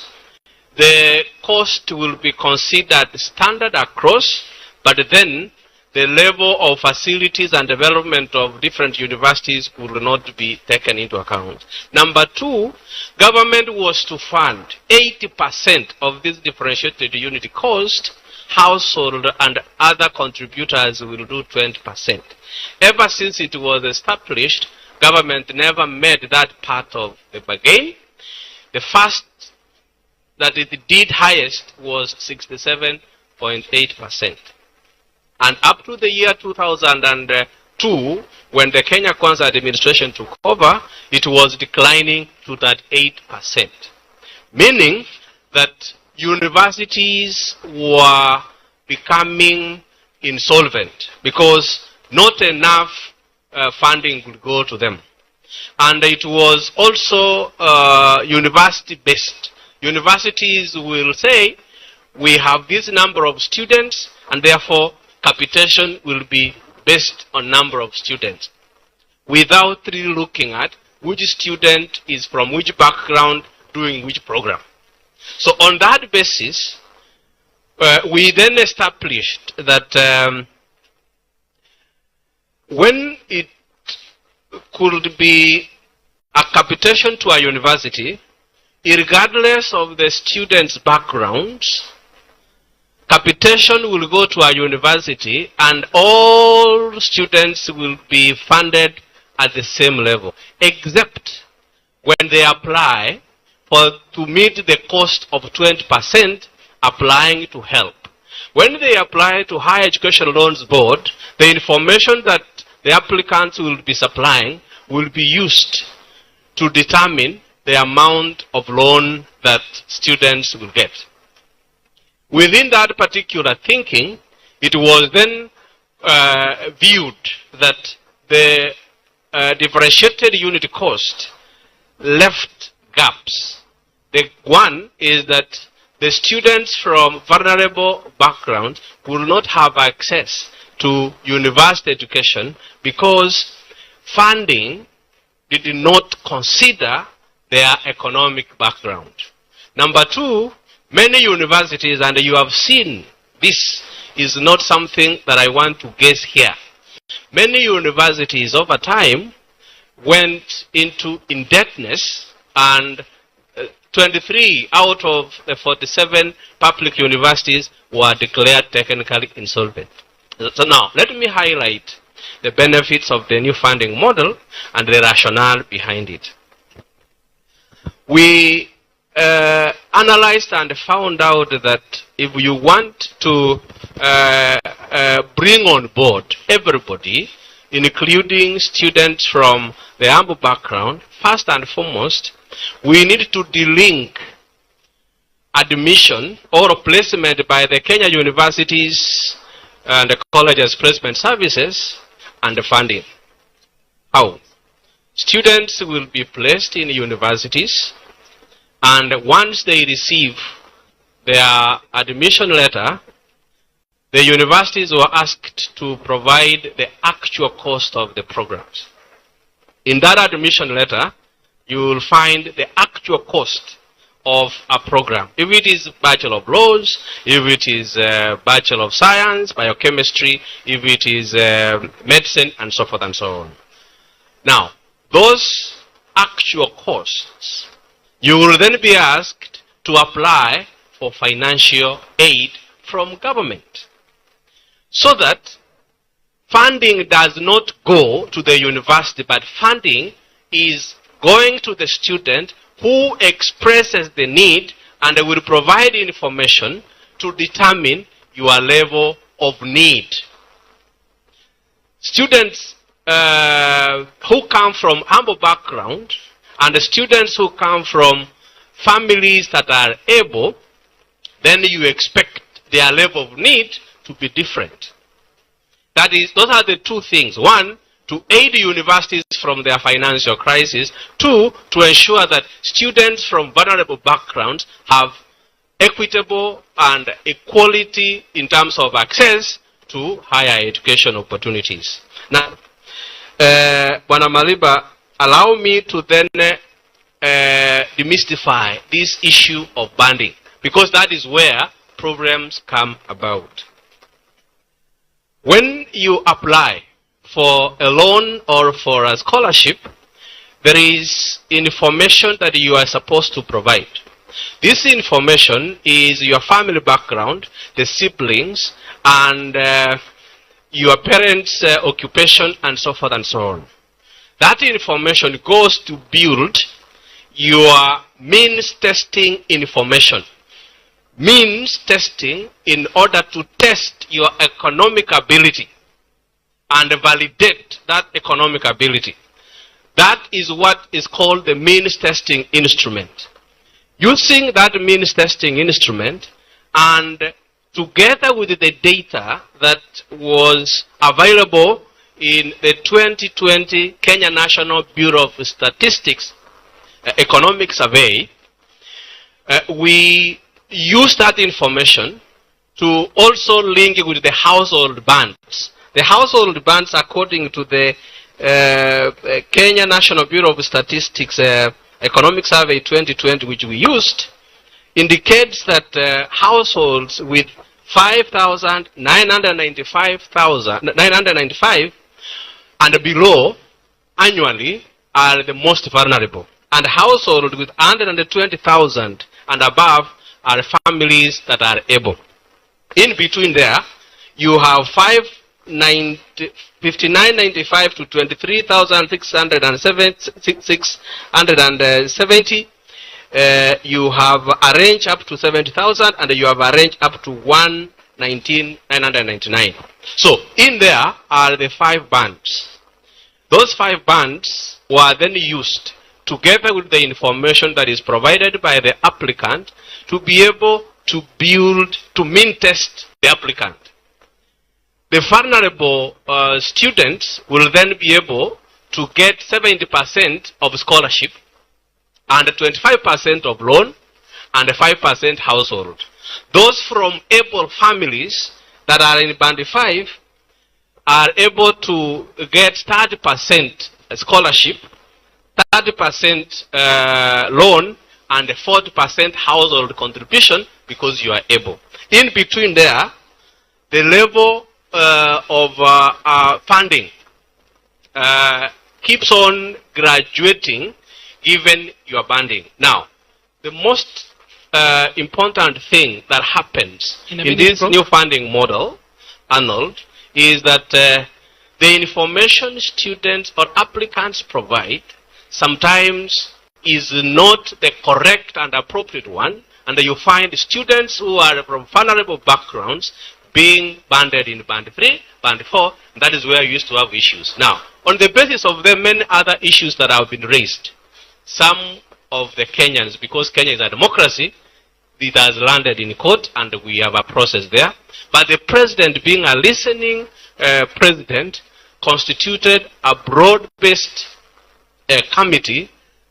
the cost will be considered standard across, but then the level of facilities and development of different universities will not be taken into account. Number two, government was to fund 80% of this differentiated unit cost. Household and other contributors will do 20%. Ever since it was established, government never made that part of the bargain. The first that it did highest was 67.8%. And up to the year 2002, when the Kenya Kwanza administration took over, it was declining to that 8%. Meaning that universities were becoming insolvent because not enough funding would go to them. And it was also university-based. Universities will say, we have this number of students, and therefore capitation will be based on number of students, without really looking at which student is from which background doing which program. So on that basis, we then established that when it could be a capitation to a university, regardless of the student's backgrounds, capitation will go to a university and all students will be funded at the same level, except when they apply to meet the cost of 20% applying to help. When they apply to Higher Education Loans Board, the information that the applicants will be supplying will be used to determine the amount of loan that students will get. Within that particular thinking, it was then viewed that the differentiated unit cost left gaps. The one is that the students from vulnerable backgrounds will not have access to university education because funding did not consider their economic background. Number two, many universities, and you have seen this is not something that I want to guess here. Many universities over time went into indebtedness, and 23 out of the 47 public universities were declared technically insolvent. So now, let me highlight the benefits of the new funding model and the rationale behind it. We analyzed and found out that if you want to bring on board everybody, including students from the humble background, first and foremost, we need to delink admission or placement by the Kenya universities and the colleges placement services and the funding. How? Students will be placed in universities, and once they receive their admission letter, the universities were asked to provide the actual cost of the programs. In that admission letter, you will find the actual cost of a program. If it is Bachelor of Laws, if it is Bachelor of Science, Biochemistry, if it is Medicine, and so forth and so on. Now, those actual costs, you will then be asked to apply for financial aid from government, so that funding does not go to the university, but funding is going to the student who expresses the need, and will provide information to determine your level of need. Students who come from humble background and the students who come from families that are able, then you expect their level of need to be different. That is, those are the two things. One, to aid universities from their financial crisis. Two, to ensure that students from vulnerable backgrounds have equitable and equality in terms of access to higher education opportunities. Now, Bwana Maliba, allow me to then demystify this issue of banding, because that is where problems come about. When you apply for a loan or for a scholarship, there is information that you are supposed to provide. This information is your family background, the siblings, and your parents' occupation, and so forth and so on. That information goes to build your means testing information. Means testing in order to test your economic ability and validate that economic ability. That is what is called the means testing instrument. Using that means testing instrument, and together with the data that was available in the 2020 Kenya National Bureau of Statistics economic survey, we use that information to also link it with the household bands. The household bands, according to the Kenya National Bureau of Statistics economic survey 2020, which we used, indicates that households with 5,995 and below annually are the most vulnerable, and households with 120,000 and above are families that are able. In between there, you have 5995 to 23,670. You have a range up to 70,000, and you have a range up to 119,999. So in there are the 5 bands. Those 5 bands were then used together with the information that is provided by the applicant to be able to build, to mean test the applicant. The vulnerable students will then be able to get 70% of scholarship, and 25% of loan, and 5% household. Those from able families that are in band 5 are able to get 30% scholarship, 30% loan, and a 40% household contribution because you are able. In between there, the level of funding keeps on graduating given your banding. Now, the most important thing that happens in this new funding model, Arnold, is that the information students or applicants provide sometimes is not the correct and appropriate one, and you find students who are from vulnerable backgrounds being banded in band 3, band 4, that is where you used to have issues. Now, on the basis of the many other issues that have been raised, some of the Kenyans, because Kenya is a democracy, it has landed in court and we have a process there. But the president, being a listening president, constituted a broad-based committee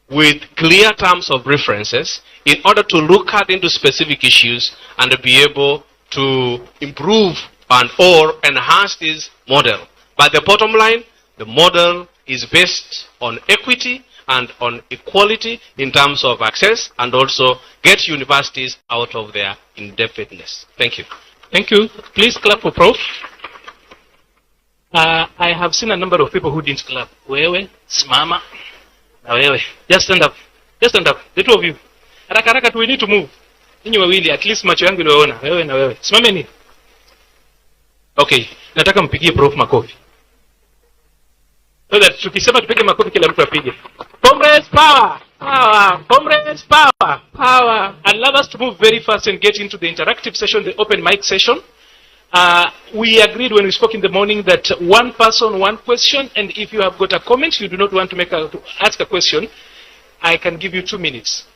with clear terms of references in order to look at into specific issues and be able to improve and or enhance this model. But the bottom line, the model is based on equity and on equality in terms of access, and also get universities out of their indebtedness. Thank you. Thank you. Please clap for Prof. I have seen a number of people who didn't clap. Wewe, simama. Na wewe. Just stand up. Just stand up. The two of you. Haraka haraka, we need to move. Ninyi wawili, at least macho yangu iliwaona. Wewe na wewe. Simameni. Okay. Nataka mpigie Prof makofi. So that tukisema tupige makofi kila mtu apige. Comrades power! Power! Comrades power! Power. I'd love us to move very fast and get into the interactive session, the open mic session. We agreed when we spoke in the morning that one person, one question, and if you have got a comment, you do not want to ask a question, I can give you 2 minutes.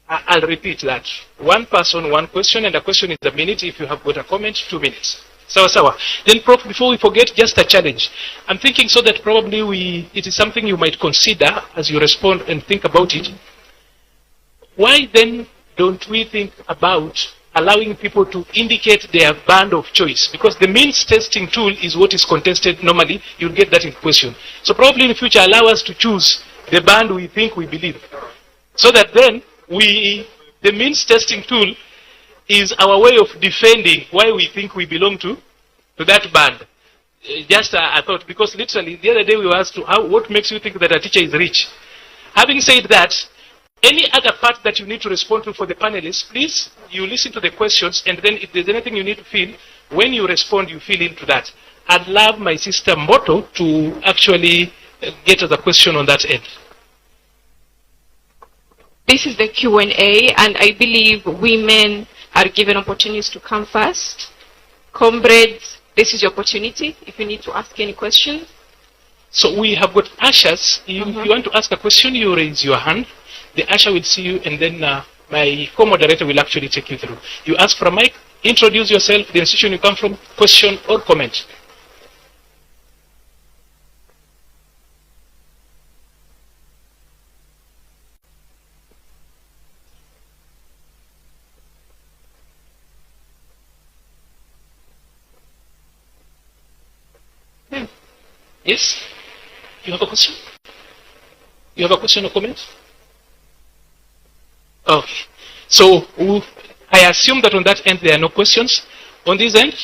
I'll repeat that. One person, one question, and a question is a minute. If you have got a comment, 2 minutes. Sawa sawa. Then, Prof, before we forget, just a challenge. I'm thinking so that probably it is something you might consider as you respond and think about it. Why then don't we think about allowing people to indicate their band of choice? Because the means testing tool is what is contested normally. You'll get that in question. So probably in the future, allow us to choose the band we think we believe. So that then the means testing tool is our way of defending why we think we belong to that band. Just a thought, because literally the other day we were asked what makes you think that a teacher is rich? Having said that, any other part that you need to respond to for the panelists, please, you listen to the questions, and then if there's anything you need to fill, when you respond, you fill into that. I'd love my sister Moto to actually get us a question on that end. This is the Q&A, and I believe women are given opportunities to come first. Comrades, this is your opportunity if you need to ask any questions. So we have got ushers. If you want to ask a question, you raise your hand. The usher will see you, and then my co-moderator will actually take you through. You ask for a mic, introduce yourself, the institution you come from, question or comment. Yes? You have a question? You have a question or comment? Okay. So, I assume that on that end there are no questions. On this end?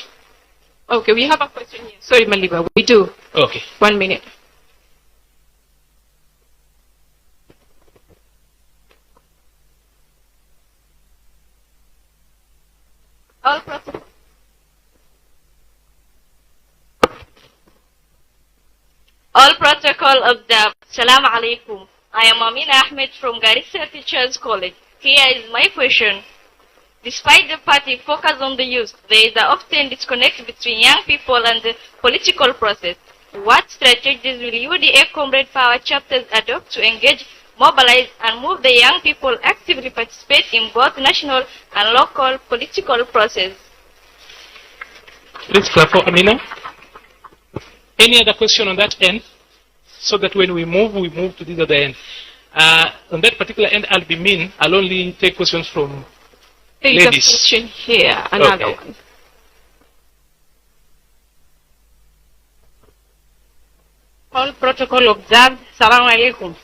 Okay, we have a question here. Sorry, Maliba, we do. Okay. 1 minute. All protocol observed. Salam alaikum. I am Amina Ahmed from Garissa Teachers College. Here is my question. Despite the party focus on the youth, there is often disconnect between young people and the political process. What strategies will UDA Comrade Power chapters adopt to engage, mobilize, and move the young people actively participate in both national and local political process? Please clap for Amina. Any other question on that end? So that when we move to this other end. On that particular end, I'll be mean. I'll only take questions from ladies. There's a question here, another one. All protocol observed. Salaam alaikum.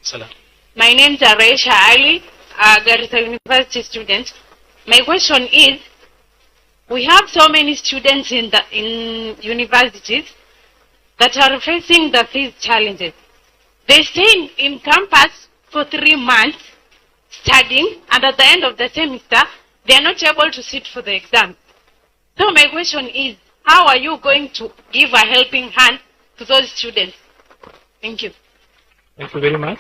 Salam. My name is Aisha Ali, a Garissa University student. My question is, we have so many students in universities that are facing the fees challenges. They stay in campus for 3 months studying, and at the end of the semester, they are not able to sit for the exam. So my question is, how are you going to give a helping hand to those students? Thank you. Thank you very much.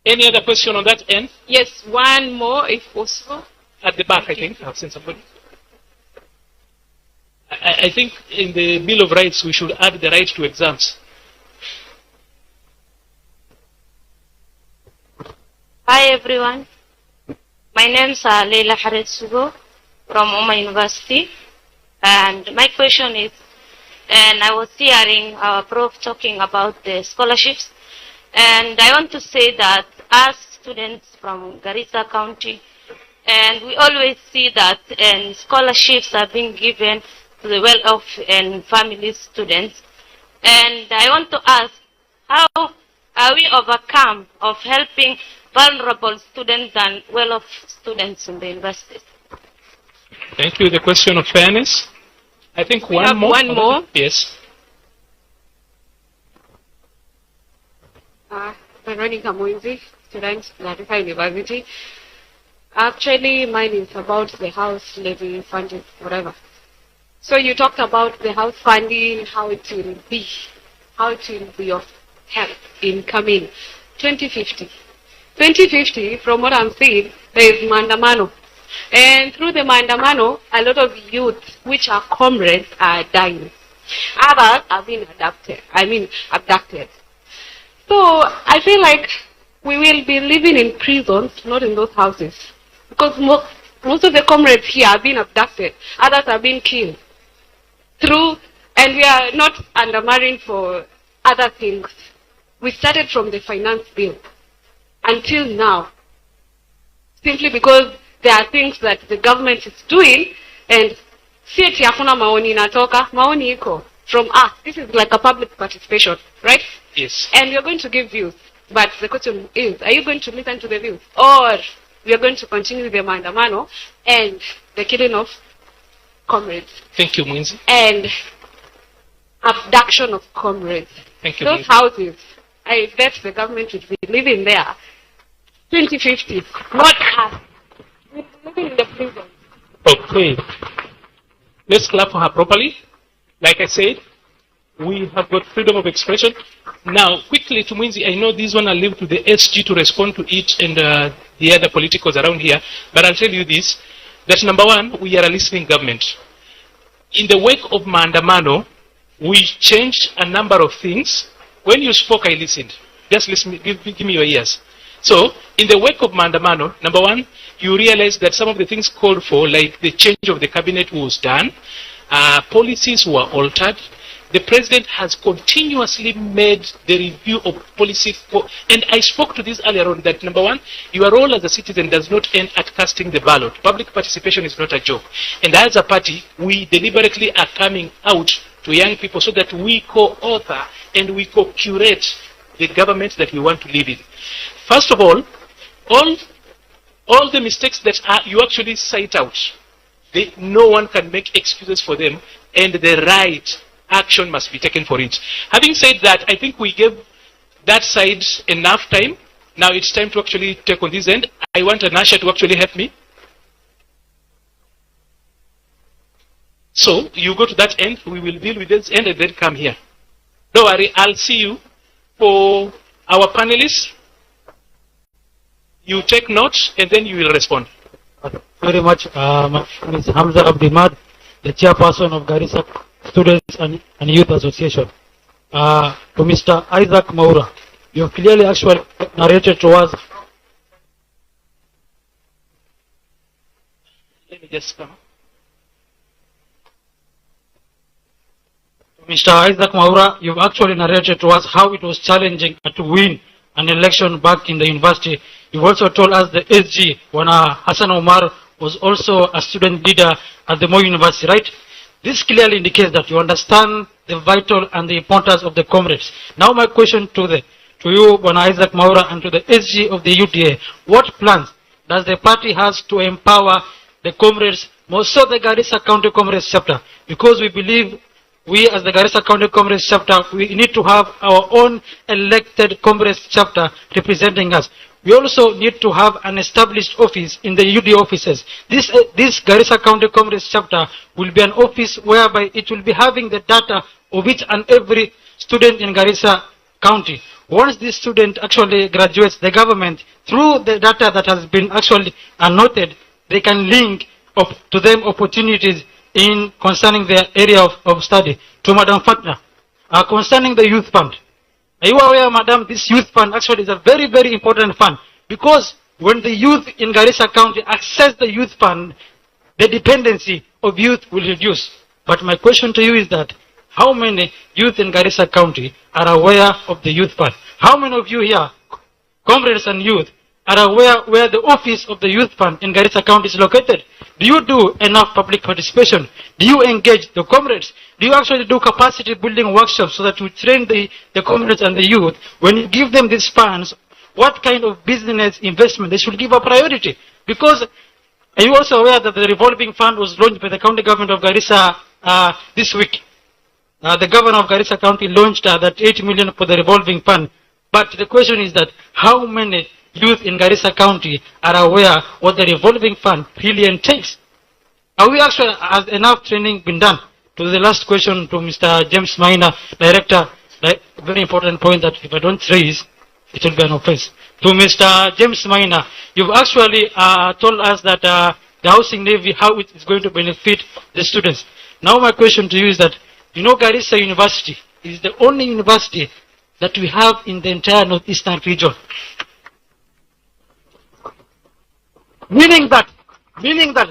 Any other question on that end? Yes, one more if possible. At the back, I think. I've seen somebody. I think in the Bill of Rights, we should add the right to exams. Hi everyone. My name is Leila Hared Sugo from Oma University. And my question is, and I was hearing our prof talking about the scholarships. And I want to say that as students from Garissa County, and we always see that scholarships are being given to the well-off and family students. And I want to ask, how are we overcome of helping vulnerable students and well-off students in the universities? Thank you. The question of fairness. I think We have one more. Yes. Veronica Muinzi, student, Garissa University. Actually, mine is about the house levy funding, whatever. So you talked about the house funding, how it will be of help in coming 2050. 2050, from what I'm seeing, there is Mandamano. And through the Mandamano, a lot of youth, which are comrades, are dying. Others are being abducted. So I feel like we will be living in prisons, not in those houses. Because most of the comrades here are being abducted. Others are being killed. And we are not undermarrying for other things. We started from the finance bill until now. Simply because there are things that the government is doing, and sieti hakuna maoni inatoka, maoni iko from us. This is like a public participation, right? Yes. And you're going to give views. But the question is, are you going to listen to the views? Or we are going to continue the mandamano and the killing of comrades? Thank you, Mwinzi. And abduction of comrades. Thank you. Those houses, I bet the government will be living there 2050, not us. We'll be living in the prison. Okay. Let's clap for her properly. Like I said, we have got freedom of expression. Now, quickly to Mwinzi, I know this one I'll leave to the SG to respond to it and the other politicals around here, but I'll tell you this, that number one, we are a listening government. In the wake of Mandamano, we changed a number of things. When you spoke, I listened. Just listen, give me your ears. So, in the wake of Mandamano, number one, you realize that some of the things called for, like the change of the cabinet was done, policies were altered. The president has continuously made the review of policy, and I spoke to this earlier on, that number one, your role as a citizen does not end at casting the ballot. Public participation is not a joke. And as a party, we deliberately are coming out to young people so that we co-author and we co-curate the government that we want to live in. First of all the mistakes that you actually cite out, no one can make excuses for them, and the right action must be taken for it. Having said that, I think we gave that side enough time. Now it's time to actually take on this end. I want Anasha to actually help me. So you go to that end, we will deal with this end and then come here. Don't worry, I'll see you. For our panelists, you take notes and then you will respond. Very much, Ms. Hamza Abdimad, the chairperson of Garissa Students and Youth Association. To Mr. Isaac Maura, you have clearly actually narrated to us. Let me just come. Mr. Isaac Maura, you've actually narrated to us how it was challenging to win an election back in the university. You've also told us the SG, when Hassan Omar was also a student leader at the Moi University, right? This clearly indicates that you understand the vital and the importance of the comrades. Now my question to you, Bwana Isaac Maura, and to the SG of the UDA, what plans does the party has to empower the comrades, more so the Garissa County Comrades chapter? Because we believe we as the Garissa County Comrades chapter, we need to have our own elected Comrades chapter representing us. We also need to have an established office in the UDA offices. This Garissa County Comrades chapter will be an office whereby it will be having the data of each and every student in Garissa County. Once this student actually graduates, the government, through the data that has been actually noted, they can link up to them opportunities in concerning their area of study. To Madam Fatna, concerning the youth fund. Are you aware, Madam, this youth fund actually is a very, very important fund, because when the youth in Garissa County access the youth fund, the dependency of youth will reduce. But my question to you is that, how many youth in Garissa County are aware of the youth fund? How many of you here, comrades and youth, are aware where the office of the youth fund in Garissa County is located? Do you do enough public participation? Do you engage the comrades? Do you actually do capacity building workshops so that you train the comrades and the youth? When you give them these funds, what kind of business investment they should give a priority? Because are you also aware that the revolving fund was launched by the county government of Garissa this week? The governor of Garissa County launched that 8 million for the revolving fund. But the question is that how many youth in Garissa County are aware what the revolving fund really entails? Are we actually, has enough training been done? To the last question to Mr. James Maina, Director, very important point that if I don't raise, it will be an offense. To Mr. James Maina, you've actually told us that the housing levy, how it is going to benefit the students. Now my question to you is that, you know, Garissa University is the only university that we have in the entire northeastern region. Meaning that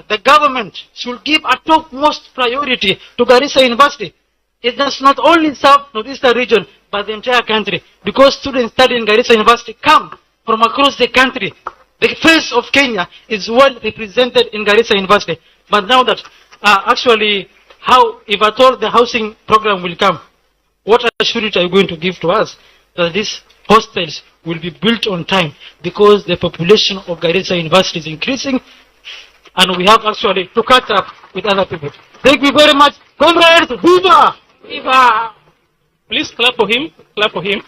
the government should give a topmost priority to Garissa University. It does not only serve northeastern region, but the entire country. Because students studying Garissa University come from across the country. The face of Kenya is well represented in Garissa University. But now that actually, how, if at all the housing program will come, what assurance are you going to give to us that these hostels will be built on time? Because the population of Garissa University is increasing, and we have actually to catch up with other people. Thank you very much. Comrades, viva! Viva! Please clap for him. Clap for him.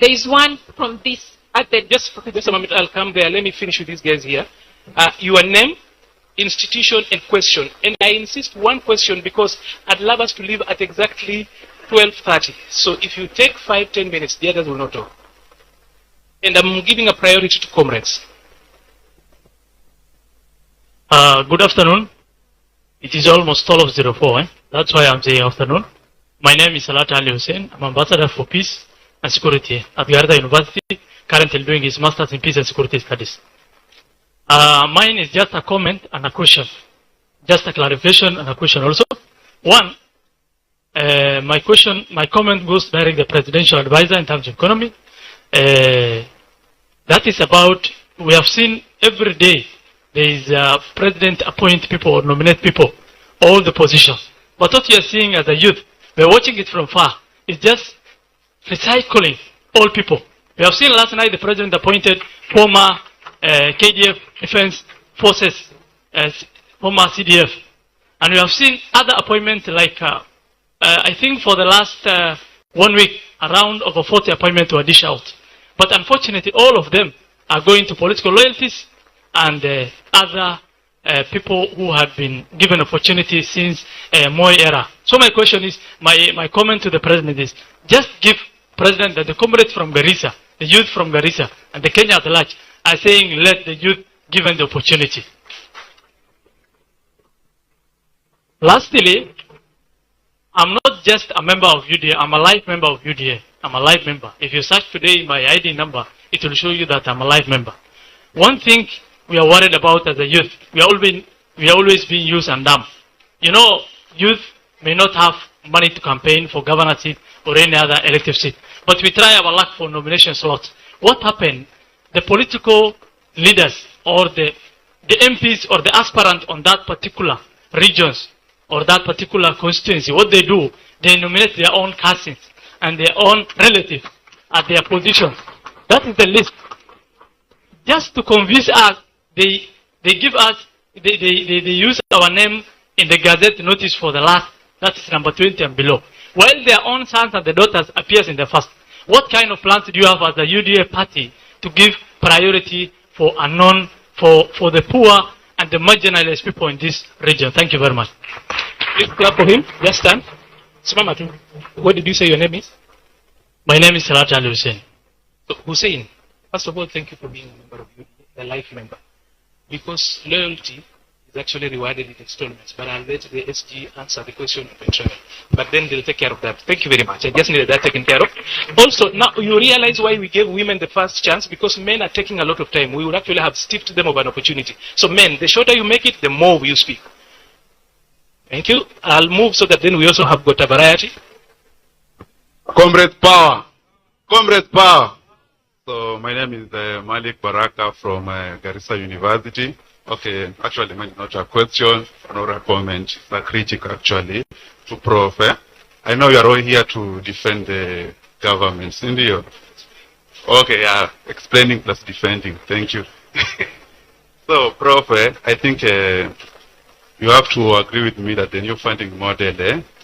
There is one from this at the... Just a moment, I'll come there. Let me finish with these guys here. Your name, institution, and question. And I insist one question because I'd love us to leave at exactly 12:30. So if you take 5-10 minutes, the others will not talk. And I'm giving a priority to comrades. Good afternoon. It is almost 12:04. That's why I'm saying afternoon. My name is Salat Ali Hussein. I'm Ambassador for Peace and Security at Garissa University, currently doing his Masters in Peace and Security Studies. Mine is just a comment and a question. Just a clarification and a question also. One, my comment goes direct to the Presidential Advisor in terms of economy. That is about, we have seen every day there is a president appoint people or nominate people, all the positions. But what you are seeing as a youth, we are watching it from far. It's just recycling all people. We have seen last night the president appointed former KDF Defense Forces, former CDF. And we have seen other appointments like, I think for the last 1 week, around over 40 appointments were dished out. But unfortunately, all of them are going to political loyalties and other people who had been given opportunity since Moi era. So my question is, my comment to the president is, just give president that the comrades from Garissa, the youth from Garissa, and the Kenya at large are saying, let the youth given the opportunity. Lastly, I'm not just a member of UDA, I'm a life member of UDA. I'm a life member. If you search today my ID number, it will show you that I'm a life member. One thing we are worried about as a youth, we are always being used and dumped. You know, youth may not have money to campaign for governor seat or any other elective seat, but we try our luck for nomination slots. What happened? The political leaders or the MPs or the aspirant on that particular regions or that particular constituency, what they do, they nominate their own cousins and their own relatives at their positions. That is the list. Just to convince us, they give us, they use our name in the Gazette notice for the last, that is number 20 and below. While their own sons and the daughters appears in the first. What kind of plans do you have as the UDA party to give priority for unknown, for the poor and the marginalized people in this region? Thank you very much. Please clap for him. Just stand. Simamatu, what did you say your name is? My name is Salat Ali Hussein. So, Hussein, first of all, thank you for being a member of UDA, a life member. Because loyalty is actually rewarded in installments. But I'll let the SG answer the question of internal. But then they'll take care of that. Thank you very much. I just needed that taken care of. Also, now you realize why we gave women the first chance, because men are taking a lot of time. We would actually have stripped them of an opportunity. So men, the shorter you make it, the more you speak. Thank you. I'll move so that then we also have got a variety. Comrade Power. Comrade Power. So my name is Malik Baraka from Garissa University. Okay, actually not a question, nor a comment, it's a critic actually to Prof. I know you are all here to defend the government, India. Okay, yeah, explaining plus defending. Thank you. So, Prof, I think you have to agree with me that the new funding model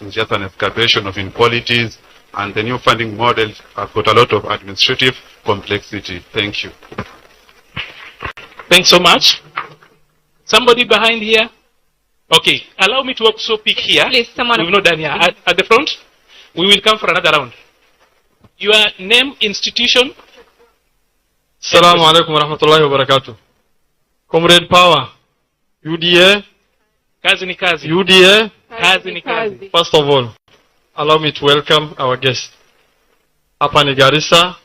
is just an excavation of inequalities, and the new funding model has got a lot of administrative complexity. Thank you. Thanks so much. Somebody behind here? Okay, allow me to also pick here. Please, someone. We've not done here. At the front, we will come for another round. Your name, institution? Assalamu alaikum wa rahmatullahi wa barakatuh. Comrade Power, UDA. Kazi ni kazi. UDA. Kazi ni kazi. First of all, allow me to welcome our guest. Hapa ni Garissa.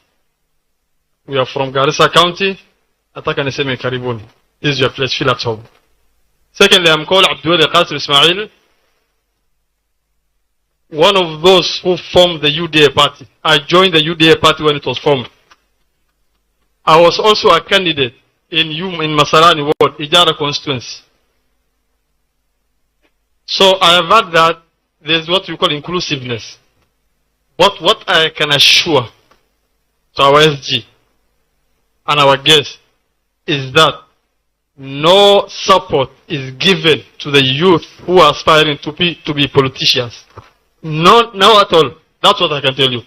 We are from Garissa County. Nataka niseme karibuni. This is your place, feel at home. Secondly, I'm called Abdul Qasim Ismail, one of those who formed the UDA party. I joined the UDA party when it was formed. I was also a candidate in Masarani Ward, Ijara constituency. So I have heard that there's what we call inclusiveness. What I can assure to our SG and our guests is that no support is given to the youth who are aspiring to be politicians. No at all. That's what I can tell you.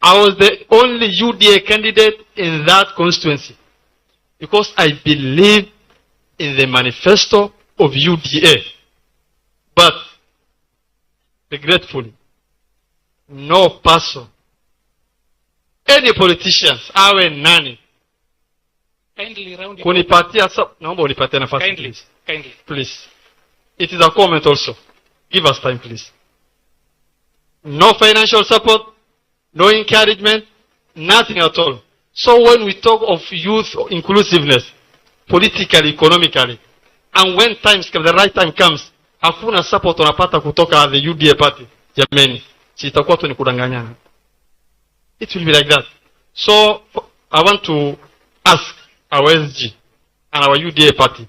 I was the only UDA candidate in that constituency because I believe in the manifesto of UDA. But, regretfully, no person, any politicians, awe nani, kindly round kunipatia naomba unipatie nafasi. Kindly. Please. It is a comment also. Give us time, please. No financial support, no encouragement, nothing at all. So when we talk of youth inclusiveness, politically, economically, and when the right time comes, hakuna support unapata kutoka the UDA party, jameni, sitakuwa tu ni kudanganyana. It will be like that. So I want to ask our SG and our UDA party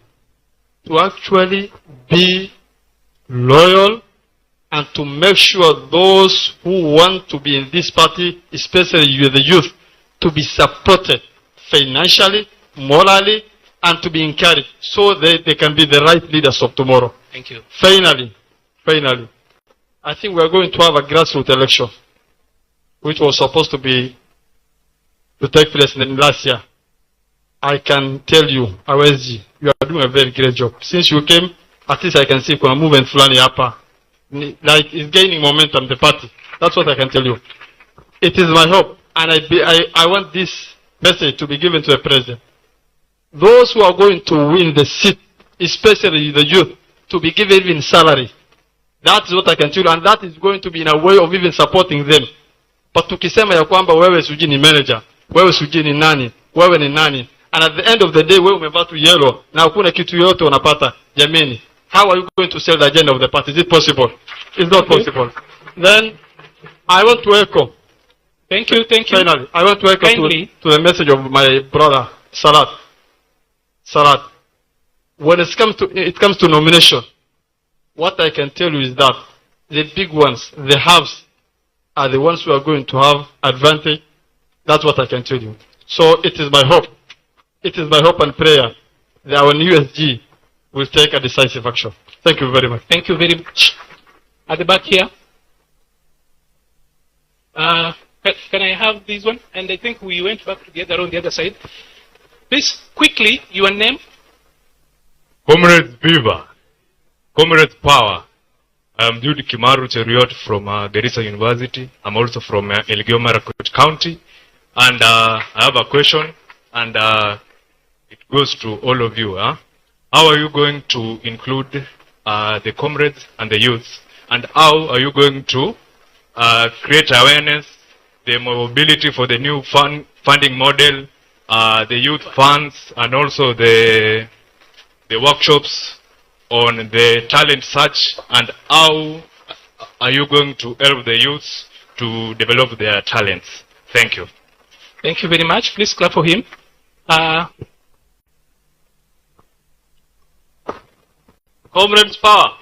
to actually be loyal and to make sure those who want to be in this party, especially the youth, to be supported financially, morally, and to be encouraged so that they can be the right leaders of tomorrow. Thank you. Finally, I think we are going to have a grassroots election, which was supposed to take place in the last year. I can tell you, our SG, you are doing a very great job. Since you came, at least I can see kuna movement fulani hapa. Like it's gaining momentum, the party. That's what I can tell you. It is my hope, and I want this message to be given to the president. Those who are going to win the seat, especially the youth, to be given even salary. That is what I can tell you, and that is going to be in a way of even supporting them. But tukisema ya kwamba wewe sijui ni manager, wewe sijui ni nani, wewe ni nani, and at the end of the day wewe umevaa tu yellow na hakuna kitu yote unapata, jameni, how are you going to sell the agenda of the party? Is it possible? It's not possible. Then I want to echo. Thank you. Finally, I want to echo to the message of my brother Salat. When it comes to nomination, what I can tell you is that the big ones, the haves, are the ones who are going to have advantage. That's what I can tell you. So it is my hope. It is my hope and prayer that our new USG will take a decisive action. Thank you very much. Thank you very much. At the back here. Can I have this one? And I think we went back together on the other side. Please, quickly, your name. Comrades Beaver. Comrades Power. I am Jude Kimaru Cheriot from Garissa University. I'm also from Elgeyo Marakwet County. And I have a question, and it goes to all of you. How are you going to include the comrades and the youth? And how are you going to create awareness, the mobility for the new funding model, the youth funds, and also the workshops on the talent search, and how are you going to help the youths to develop their talents? Thank you. Thank you very much. Please clap for him. Comrades Power.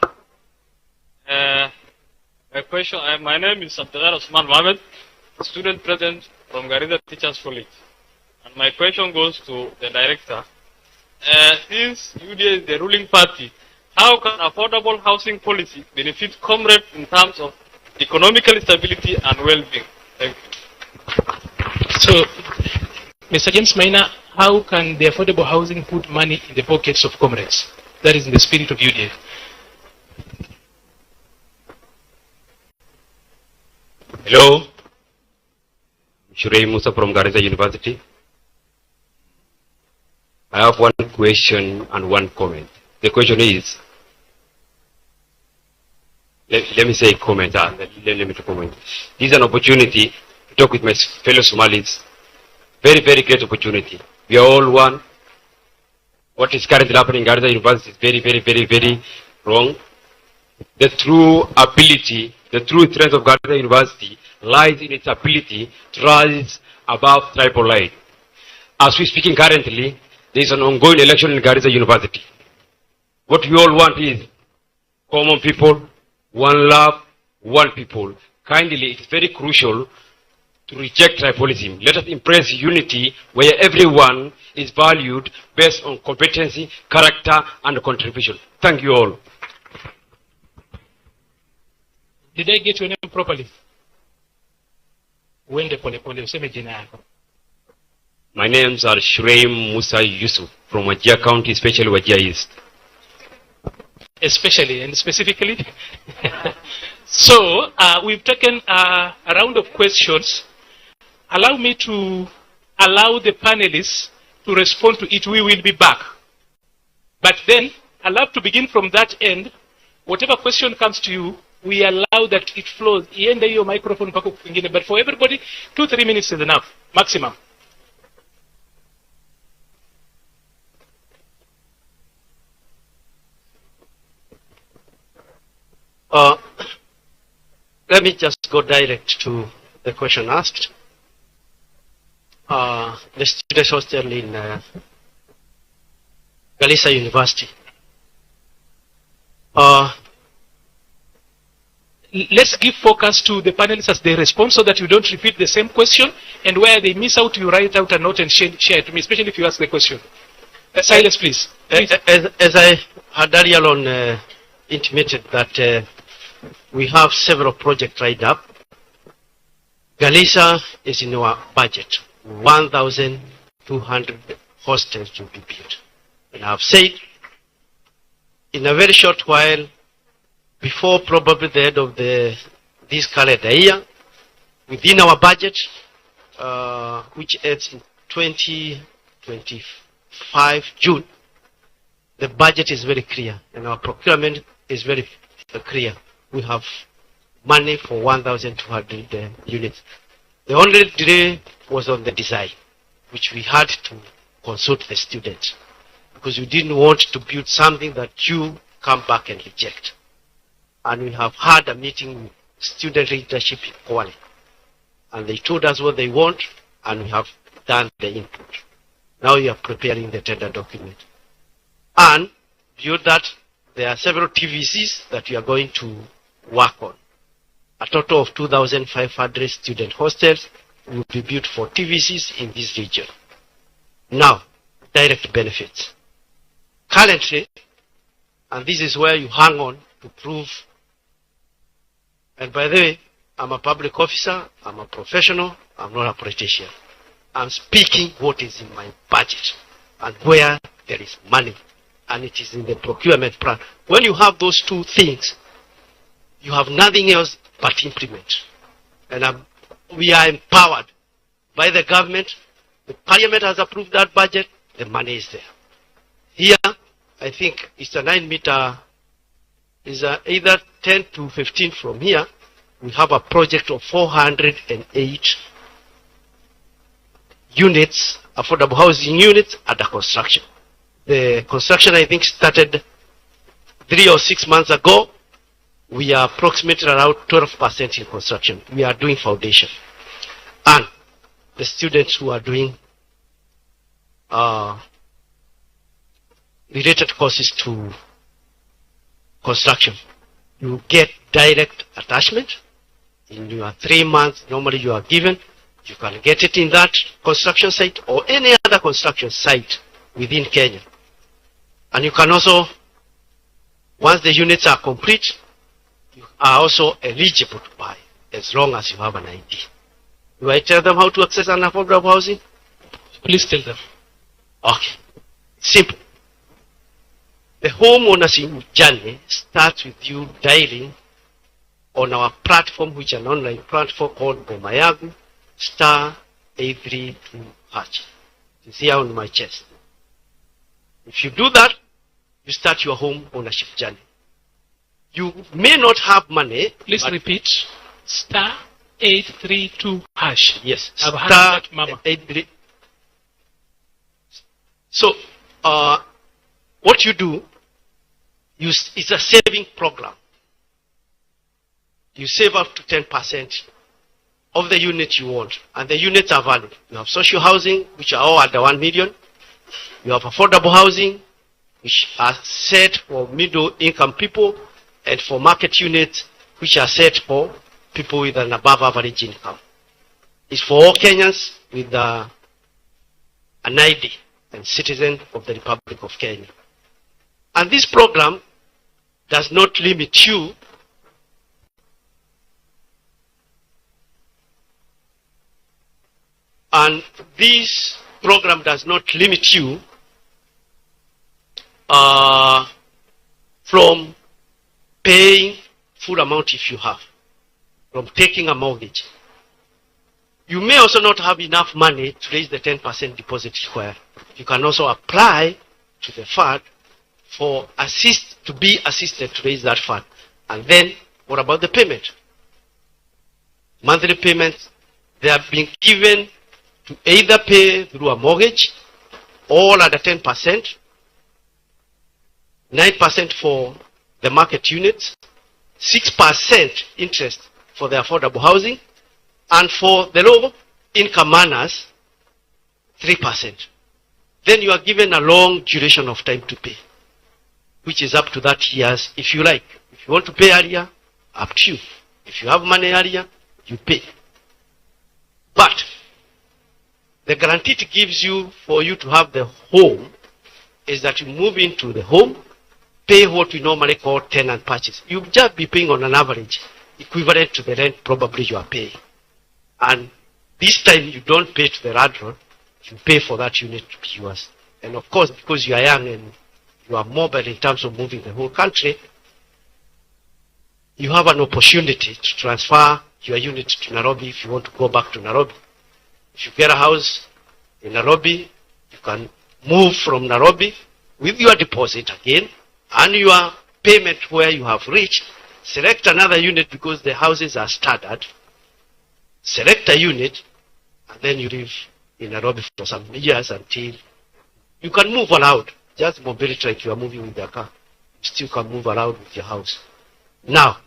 My question, my name is Abdullah Osman Mohamed, student president from Garissa Teachers College. And my question goes to the director. Since UDA is the ruling party, how can affordable housing policy benefit comrades in terms of economical stability and well-being? Thank you. So, Mr. James Maina, how can the affordable housing put money in the pockets of comrades? That is in the spirit of UDA. Hello, Shurei Musa from Garissa University. I have one question and one comment. The question is, let me say comment, let me comment. This is an opportunity to talk with my fellow Somalis. Very, very great opportunity. We are all one. What is currently happening in Garissa University is very, very, very, very wrong. The true ability, the true strength of Garissa University lies in its ability to rise above tribal line. As we speaking currently, there is an ongoing election in Garissa University. What we all want is common people, one love, one people. Kindly, it's very crucial to reject tribalism. Let us embrace unity where everyone is valued based on competency, character, and contribution. Thank you all. Did I get your name properly? Wende pole pole, useme jina yako. My names are Shreem Musa Yusuf from Wajir County, especially Wajir East. Especially and specifically? So, we've taken a round of questions. Allow me to allow the panelists to respond to it. We will be back. But then, I'd love to begin from that end. Whatever question comes to you, we allow that it flows. Iende your microphone, but for everybody, 2-3 minutes is enough, maximum. Let me just go direct to the question asked. The students hostel in Garissa University. Let's give focus to the panelists as they respond so that you don't repeat the same question, and where they miss out, you write out a note and share it to me, especially if you ask the question. Silence, please. As I had earlier on intimated that we have several projects tied up. Garissa is in our budget. 1,200 hostels to be built. And I've said, in a very short while, before probably the end of this calendar year, within our budget, which ends in 2025 June, the budget is very clear and our procurement is very clear. We have money for 1,200 units. The only delay was on the design, which we had to consult the students because we didn't want to build something that you come back and reject. And we have had a meeting with student leadership in Kwale, and they told us what they want, and we have done the input. Now we are preparing the tender document. And beyond that, there are several TVCs that we are going to work on. A total of 2,500 student hostels will be built for TVCs in this region. Now, direct benefits. Currently, and this is where you hang on to prove, and by the way, I'm a public officer, I'm a professional, I'm not a politician. I'm speaking what is in my budget and where there is money, and it is in the procurement plan. When you have those two things, you have nothing else but implement. And we are empowered by the government. The parliament has approved that budget, the money is there. Here, I think it's a 9 meter, is either 10 to 15 from here. We have a project of 408 units, affordable housing units under construction. The construction, I think, started 3 or 6 months ago. We are approximately around 12% in construction. We are doing foundation. And the students who are doing related courses to construction, you get direct attachment. In your 3 months, normally you are given, you can get it in that construction site or any other construction site within Kenya. And you can also, once the units are complete, you are also eligible to buy as long as you have an ID. Do I tell them how to access an affordable housing? Please tell them. Okay. Simple. The home ownership journey starts with you dialing on our platform, which is an online platform called Bomayagu, *832#. It's here on my chest. If you do that, you start your home ownership journey. You may not have money. Please repeat. *832#. Yes. I've heard that, Mama. So, what you do, it's a saving program. You save up to 10% of the unit you want, and the units are valid. You have social housing, which are all under 1 million. You have affordable housing, which are set for middle-income people, and for market units, which are set for people with an above-average income. It's for all Kenyans with an ID and citizen of the Republic of Kenya. And this program does not limit you from paying full amount if you have, from taking a mortgage. You may also not have enough money to raise the 10% deposit required. You can also apply to the fund to be assisted to raise that fund. And then, what about the payment? Monthly payments, they have been given to either pay through a mortgage, all under 10%, 9% for the market units, 6% interest for the affordable housing, and for the low income earners, 3%. Then you are given a long duration of time to pay, which is up to that years if you like. If you want to pay earlier, up to you. If you have money earlier, you pay. But the guarantee it gives you for you to have the home is that you move into the home, pay what we normally call tenant purchase. You'll just be paying on an average equivalent to the rent probably you are paying. And this time you don't pay to the landlord, you pay for that unit to be yours. And of course, because you are young and you are mobile in terms of moving the whole country, you have an opportunity to transfer your unit to Nairobi if you want to go back to Nairobi. If you get a house in Nairobi, you can move from Nairobi with your deposit again and your payment where you have reached. Select another unit because the houses are staggered. Select a unit and then you live in Nairobi for some years until you can move around. Just mobility like you are moving with your car. You still can move around with your house. Now,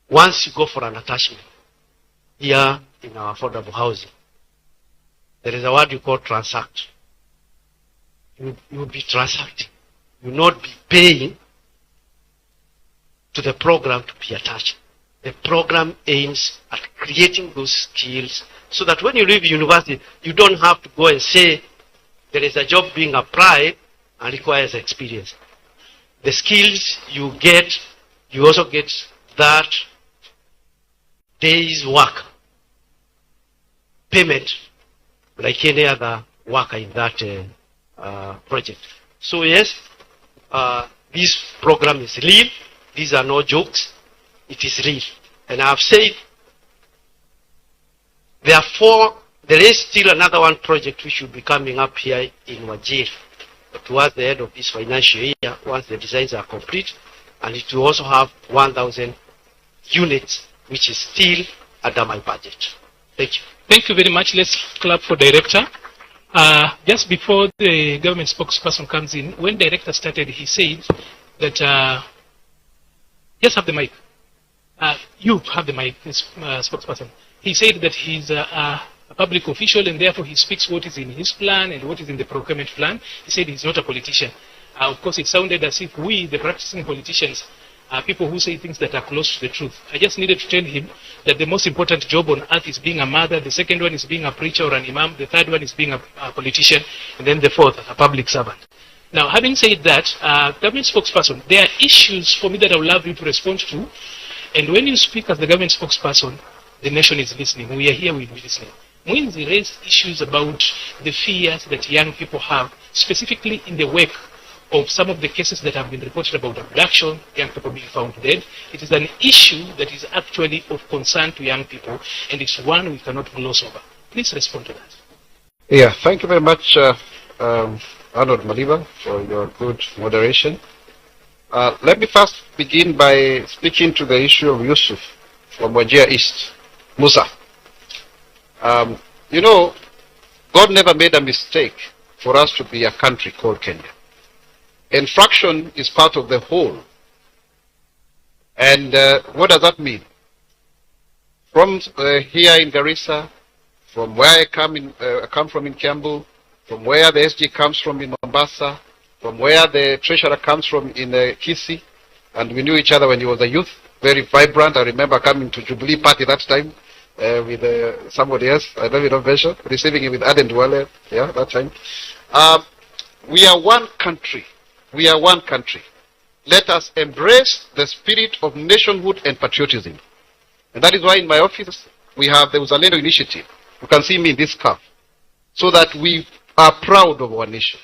once you go for an attachment, here in our affordable housing, there is a word you call transact. You will be transacting. will not be paying to the program to be attached. The program aims at creating those skills so that when you leave university, you don't have to go and say there is a job being applied and requires experience. The skills you get, you also get that day's work payment like any other worker in that project. So yes, this program is real. These are no jokes. It is real. And I have said, therefore, there is still another one project which will be coming up here in Wajir towards the end of this financial year once the designs are complete, and it will also have 1,000 units, which is still under my budget. Thank you. Thank you very much. Let's clap for Director. Just before the government spokesperson comes in, when Director started, he said that, just have the mic. You have the mic, spokesperson. He said that he's a public official and therefore he speaks what is in his plan and what is in the procurement plan. He said he's not a politician. Of course, it sounded as if we, the practicing politicians, are people who say things that are close to the truth. I just needed to tell him that the most important job on earth is being a mother, the second one is being a preacher or an imam, the third one is being a politician, and then the fourth, a public servant. Now, having said that, government spokesperson, there are issues for me that I would love you to respond to, and when you speak as the government spokesperson, the nation is listening. We are here, we'll be listening. Mwinzi raised issues about the fears that young people have, specifically in the wake of some of the cases that have been reported about abduction, young people being found dead. It is an issue that is actually of concern to young people, and it's one we cannot gloss over. Please respond to that. Yeah, thank you very much, Arnold Maliba, for your good moderation. Let me first begin by speaking to the issue of Yusuf from Wajir East, Musa. You know, God never made a mistake for us to be a country called Kenya. And fraction is part of the whole. And what does that mean? From here in Garissa, from where I come from in Kiambu, from where the SG comes from in Mombasa, from where the treasurer comes from in Kisii, and we knew each other when he was a youth, very vibrant. I remember coming to Jubilee Party that time with somebody else, I don't even mention, receiving it with Aden Duale, yeah, that time. We are one country. We are one country. Let us embrace the spirit of nationhood and patriotism. And that is why in my office we have the Uzalendo Initiative. You can see me in this scarf. So that we are proud of our nation.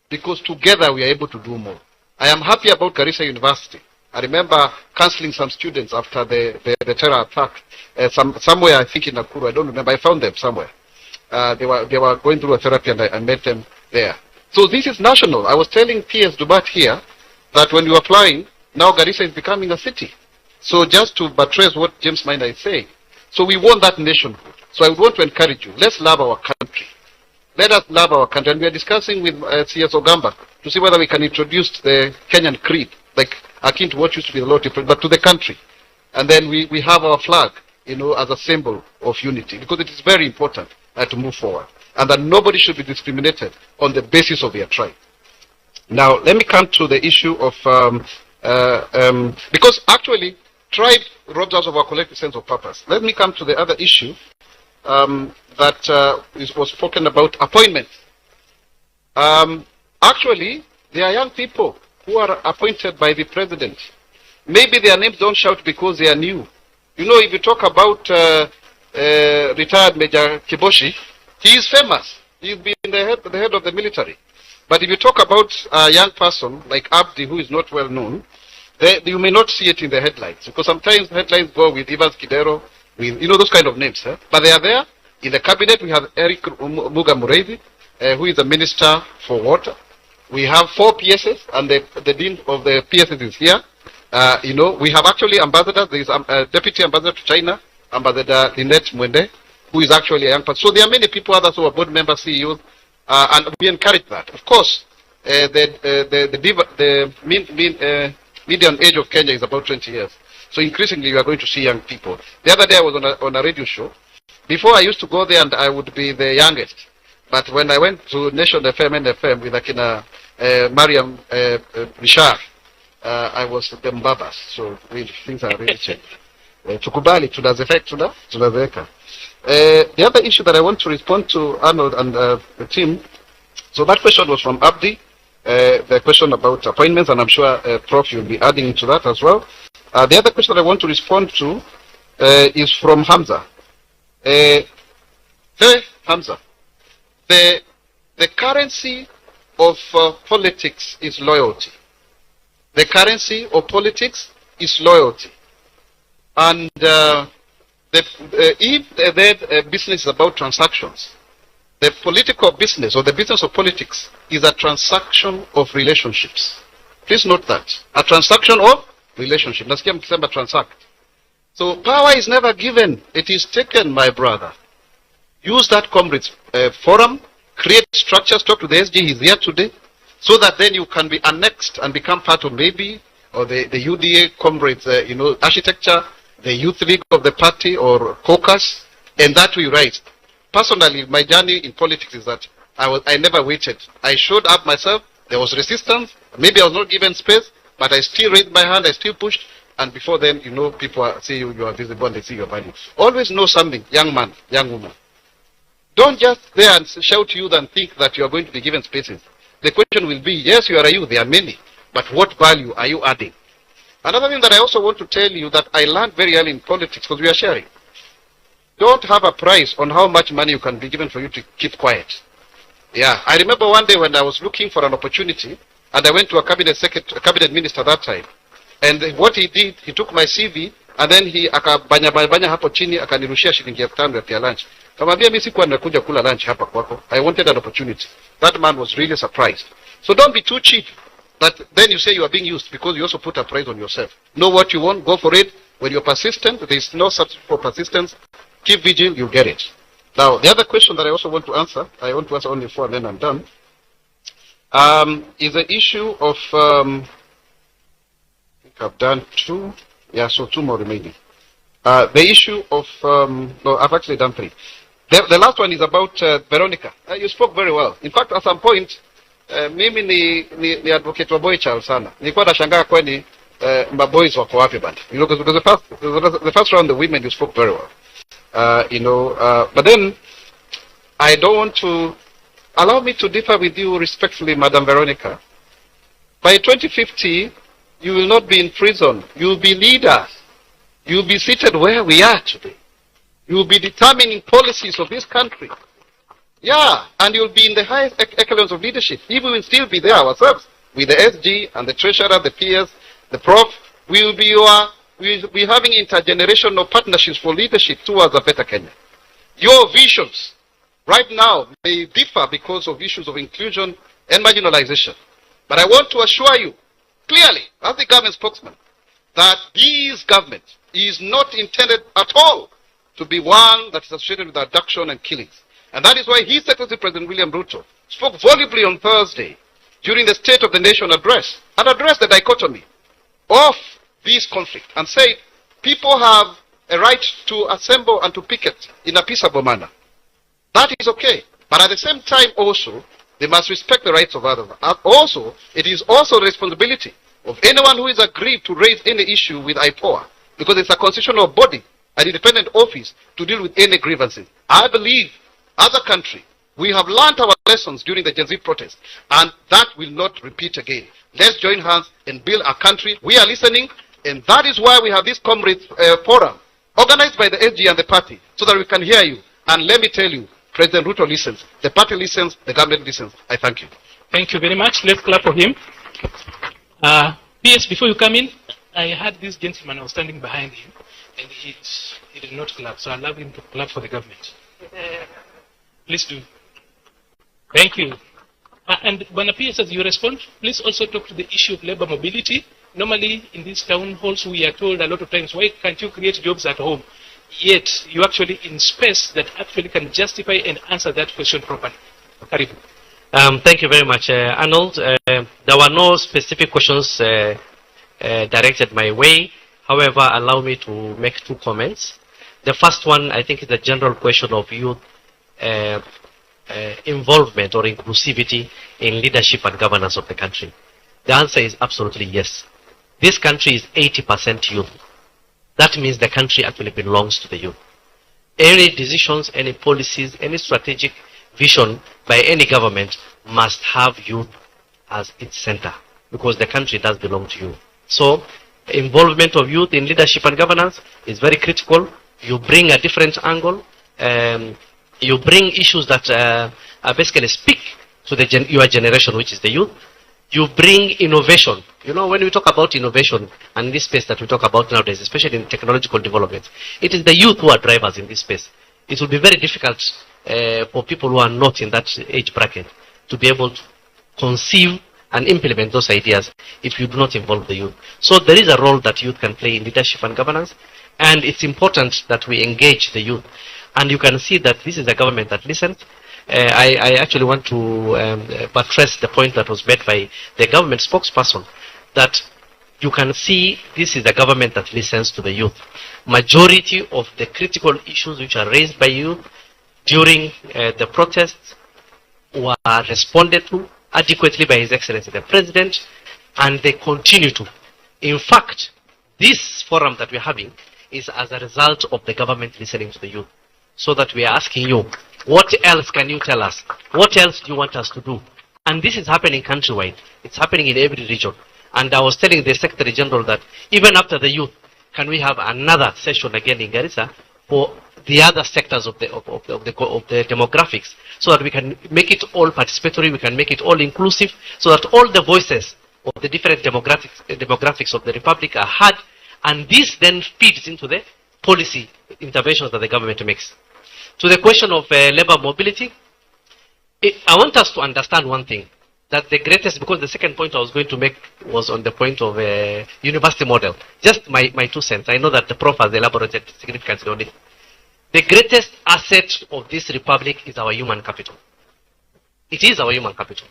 Because together we are able to do more. I am happy about Garissa University. I remember counseling some students after the terror attack. Somewhere, I think in Nakuru, I don't remember. I found them somewhere. They were going through a therapy and I met them there. So this is national. I was telling P.S. Dubat here that when you are flying, now Garissa is becoming a city. So just to buttress what James Minor is saying. So we want that nationhood. So I would want to encourage you. Let's love our country. Let us love our country. And we are discussing with C.S. Ogamba to see whether we can introduce the Kenyan creed, like akin to what used to be the law, but to the country. And then we have our flag, you know, as a symbol of unity. Because it is very important to move forward. And that nobody should be discriminated on the basis of their tribe. Now, let me come to the issue of, because actually, tribe robs us of our collective sense of purpose. Let me come to the other issue that was spoken about, appointments. Actually, there are young people who are appointed by the president. Maybe their names don't shout because they are new. You know, if you talk about retired Major Kiboshi, he is famous. He's been the head of the military. But if you talk about a young person like Abdi, who is not well known, you may not see it in the headlines. Because sometimes the headlines go with Evans Kidero, with, you know, those kind of names. But they are there. In the cabinet, we have Eric Muga Mureithi, who is the Minister for Water. We have 4 PSs, and the Dean of the PSs is here. You know, we have actually ambassadors. There is a Deputy Ambassador to China, Ambassador Lynette Mwende, who is actually a young person. So there are many people, others who are board members, CEOs, and we encourage that. Of course, the median age of Kenya is about 20 years. So increasingly, you are going to see young people. The other day, I was on a radio show. Before, I used to go there and I would be the youngest. But when I went to Nation FM and FM with Akina Mariam Bishar, I was the Mbabas, so really, things are really changed. Tukubali, tunazeka. The other issue that I want to respond to Arnold and the team, so that question was from Abdi, the question about appointments, and I'm sure Prof, you'll be adding to that as well. The other question I want to respond to is from Hamza. Hamza, the currency of politics is loyalty. The currency of politics is loyalty. And if the business is about transactions, the political business or the business of politics is a transaction of relationships. Please note that. A transaction of relationship. Nasikia mkisema transact. So power is never given. It is taken, my brother. Use that Comrades forum, create structures, talk to the SG, he's here today, so that then you can be annexed and become part of maybe, or the UDA Comrades, architecture, the youth league of the party or caucus, and that we rise. Personally, my journey in politics is that I never waited. I showed up myself, there was resistance, maybe I was not given space, but I still raised my hand, I still pushed, and before then, people see you are visible and they see your value. Always know something, young man, young woman. Don't just there and shout youth and think that you are going to be given spaces. The question will be, yes, you are a youth, there are many, but what value are you adding? Another thing that I also want to tell you that I learned very early in politics, because we are sharing. Don't have a price on how much money you can be given for you to keep quiet. Yeah, I remember one day when I was looking for an opportunity, and I went to a cabinet minister that time. And what he did, he took my CV, and then he akabanya hapo chini, akanirushia shilingi 500 ya lunch. Kamwambia mimi sikuwa nakuja kula lunch hapa kwako. I wanted an opportunity. That man was really surprised. So don't be too cheap that then you say you are being used, because you also put a price on yourself. Know what you want, go for it. When you're persistent, there is no substitute for persistence. Keep vigil, you'll get it. Now, the other question that I also want to answer, I want to answer only 4 and then I'm done, is the issue of, I think I've done 2, yeah, so 2 more remaining. The issue of, no, I've actually done 3. The last one is about Veronica. You spoke very well. In fact, at some point, mimi ni advocate wa boy child sana. Nilikuwa nashangaa kwani maboys wako wapi bana. Because the first round, the women, you spoke very well. But then I don't want to allow me to differ with you respectfully, Madam Veronica. By 2050, you will not be in prison. You will be leaders. You will be seated where we are today. You will be determining policies of this country. Yeah, and you will be in the highest echelons of leadership. Even we will still be there ourselves with the SG and the treasurer, the PS, the prof. We will be having intergenerational partnerships for leadership towards a better Kenya. Your visions right now may differ because of issues of inclusion and marginalization. But I want to assure you clearly, as the government spokesman, that this government is not intended at all to be one that is associated with abduction and killings. And that is why His Excellency President William Ruto spoke volubly on Thursday during the State of the Nation address and addressed the dichotomy of this conflict and said people have a right to assemble and to picket in a peaceable manner. That is okay. But at the same time also, they must respect the rights of others. And also, it is also the responsibility of anyone who is aggrieved to raise any issue with IPOA, because it's a constitutional body, an independent office to deal with any grievances. I believe, as a country, we have learned our lessons during the Gen Z protest, and that will not repeat again. Let's join hands and build a country. We are listening, and that is why we have this Comrades forum, organized by the SG and the party, so that we can hear you. And let me tell you, President Ruto listens, the party listens, the government listens. I thank you. Thank you very much. Let's clap for him. P.S. Before you come in, I had this gentleman, I was standing behind him, and he did not clap, so I allow him to clap for the government. Please do. Thank you. And when P.S. as you respond, please also talk to the issue of labor mobility. Normally, in these town halls, we are told a lot of times, why can't you create jobs at home? Yet, you actually in space that actually can justify and answer that question properly. Karibu. Thank you very much, Arnold. There were no specific questions directed my way. However, allow me to make 2 comments. The first one, I think, is the general question of youth involvement or inclusivity in leadership and governance of the country? The answer is absolutely yes. This country is 80% youth. That means the country actually belongs to the youth. Any decisions, any policies, any strategic vision by any government must have youth as its center, because the country does belong to you. So, involvement of youth in leadership and governance is very critical. You bring a different angle. You bring issues that basically speak to your generation, which is the youth. You bring innovation. You know, when we talk about innovation and this space that we talk about nowadays, especially in technological development, it is the youth who are drivers in this space. It will be very difficult for people who are not in that age bracket to be able to conceive and implement those ideas if you do not involve the youth. So there is a role that youth can play in leadership and governance, and it's important that we engage the youth. And you can see that this is a government that listens. I actually want to buttress the point that was made by the government spokesperson, that you can see this is a government that listens to the youth. Majority of the critical issues which are raised by youth during the protests were responded to adequately by His Excellency the President, and they continue to. In fact, this forum that we're having is as a result of the government listening to the youth. So that we are asking you, what else can you tell us? What else do you want us to do? And this is happening countrywide. It's happening in every region. And I was telling the Secretary General that even after the youth, can we have another session again in Garissa for the other sectors of the demographics, so that we can make it all participatory, we can make it all inclusive, so that all the voices of the different demographics of the Republic are heard, and this then feeds into the policy interventions that the government makes. To the question of labor mobility, I want us to understand one thing, that the greatest, because the second point I was going to make was on the point of university model. Just my 2 cents. I know that the Prof has elaborated significantly on it. The greatest asset of this republic is our human capital. It is our human capital.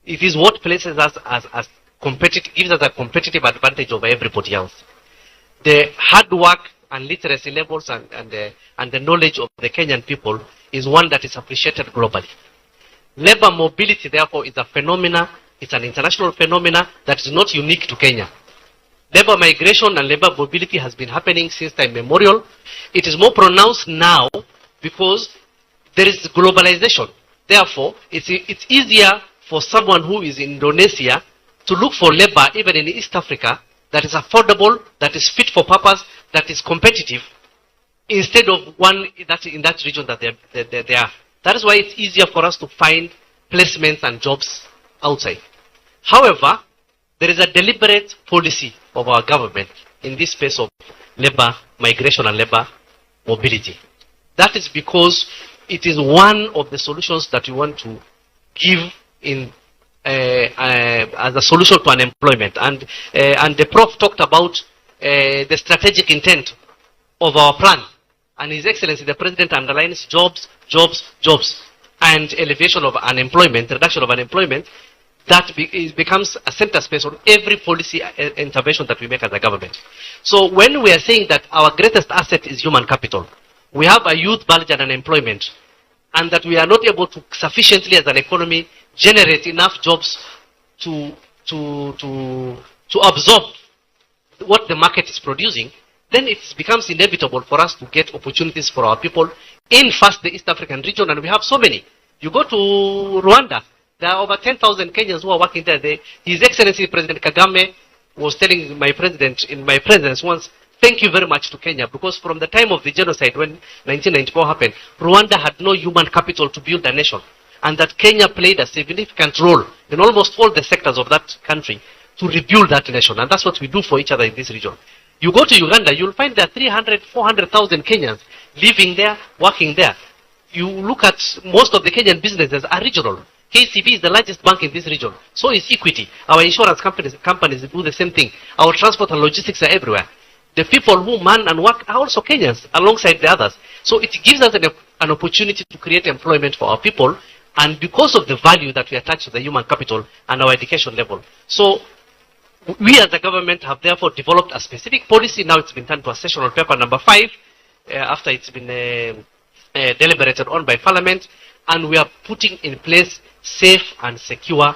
It is what places us as competitive, gives us a competitive advantage over everybody else. The hard work and literacy levels and the knowledge of the Kenyan people is one that is appreciated globally. Labor mobility, therefore, is a phenomena, it's an international phenomena that is not unique to Kenya. Labor migration and labor mobility has been happening since time immemorial. It is more pronounced now because there is globalization. Therefore, it's easier for someone who is in Indonesia to look for labor even in East Africa that is affordable, that is fit for purpose, that is competitive, instead of one that's in that region that they are. That is why it's easier for us to find placements and jobs outside. However, there is a deliberate policy of our government in this space of labor migration and labor mobility. That is because it is one of the solutions that we want to give in as a solution to unemployment. And the Prof talked about the strategic intent of our plan. And His Excellency the President underlines jobs, jobs, jobs, and elevation of unemployment, reduction of unemployment. That becomes a center space on every policy intervention that we make as a government. So when we are saying that our greatest asset is human capital, we have a youth bulge and unemployment, and that we are not able to sufficiently as an economy generate enough jobs to absorb what the market is producing, then it becomes inevitable for us to get opportunities for our people in first the East African region, and we have so many. You go to Rwanda, there are over 10,000 Kenyans who are working there. His Excellency President Kagame was telling my president in my presence once, thank you very much to Kenya, because from the time of the genocide when 1994 happened, Rwanda had no human capital to build a nation. And that Kenya played a significant role in almost all the sectors of that country to rebuild that nation. And that's what we do for each other in this region. You go to Uganda, you'll find there are 300, 400,000 Kenyans living there, working there. You look at most of the Kenyan businesses are regional. KCB is the largest bank in this region. So is Equity. Our insurance companies do the same thing. Our transport and logistics are everywhere. The people who man and work are also Kenyans alongside the others. So it gives us an opportunity to create employment for our people, and because of the value that we attach to the human capital and our education level. So we as a government have therefore developed a specific policy. Now it's been turned to a sessional paper number 5 after it's been deliberated on by Parliament. and we are putting in place safe and secure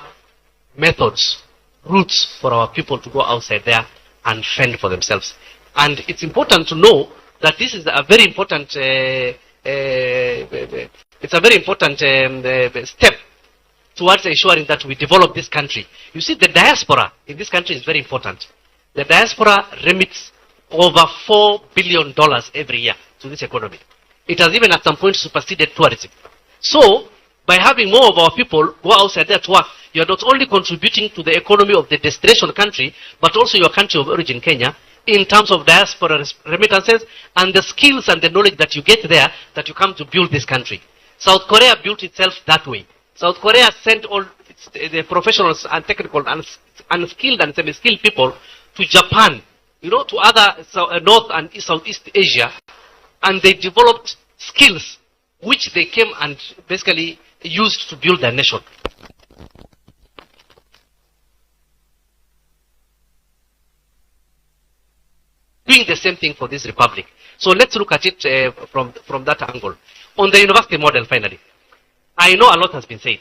methods, routes for our people to go outside there and fend for themselves. And it's important to know that this is a very important step towards ensuring that we develop this country. You see, the diaspora in this country is very important. The diaspora remits over $4 billion every year to this economy. It has even at some point superseded tourism. So, by having more of our people go outside there to work, you are not only contributing to the economy of the destination country, but also your country of origin, Kenya, in terms of diaspora remittances and the skills and the knowledge that you get there that you come to build this country. South Korea built itself that way. South Korea sent all the professionals and technical and skilled and semi-skilled people to Japan, you know, to other North and Southeast Asia, and they developed skills which they came and basically used to build their nation. Doing the same thing for this republic. So let's look at it from that angle. On the university model, finally, I know a lot has been said.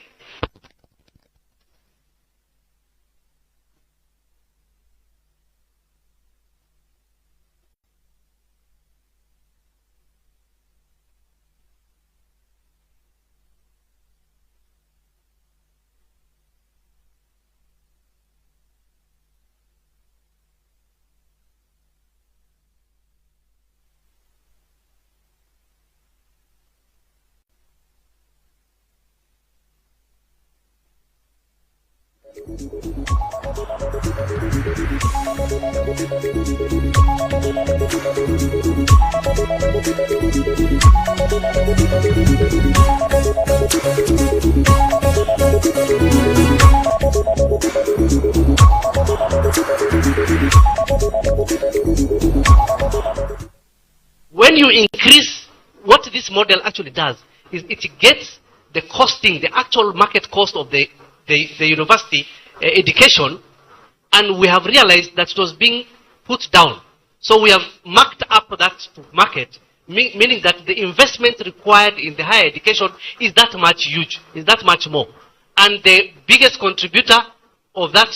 When you increase, what this model actually does is it gets the costing, the actual market cost of the university education, and we have realized that it was being put down. So we have marked up that market, meaning that the investment required in the higher education is that much huge, is that much more. And the biggest contributor of that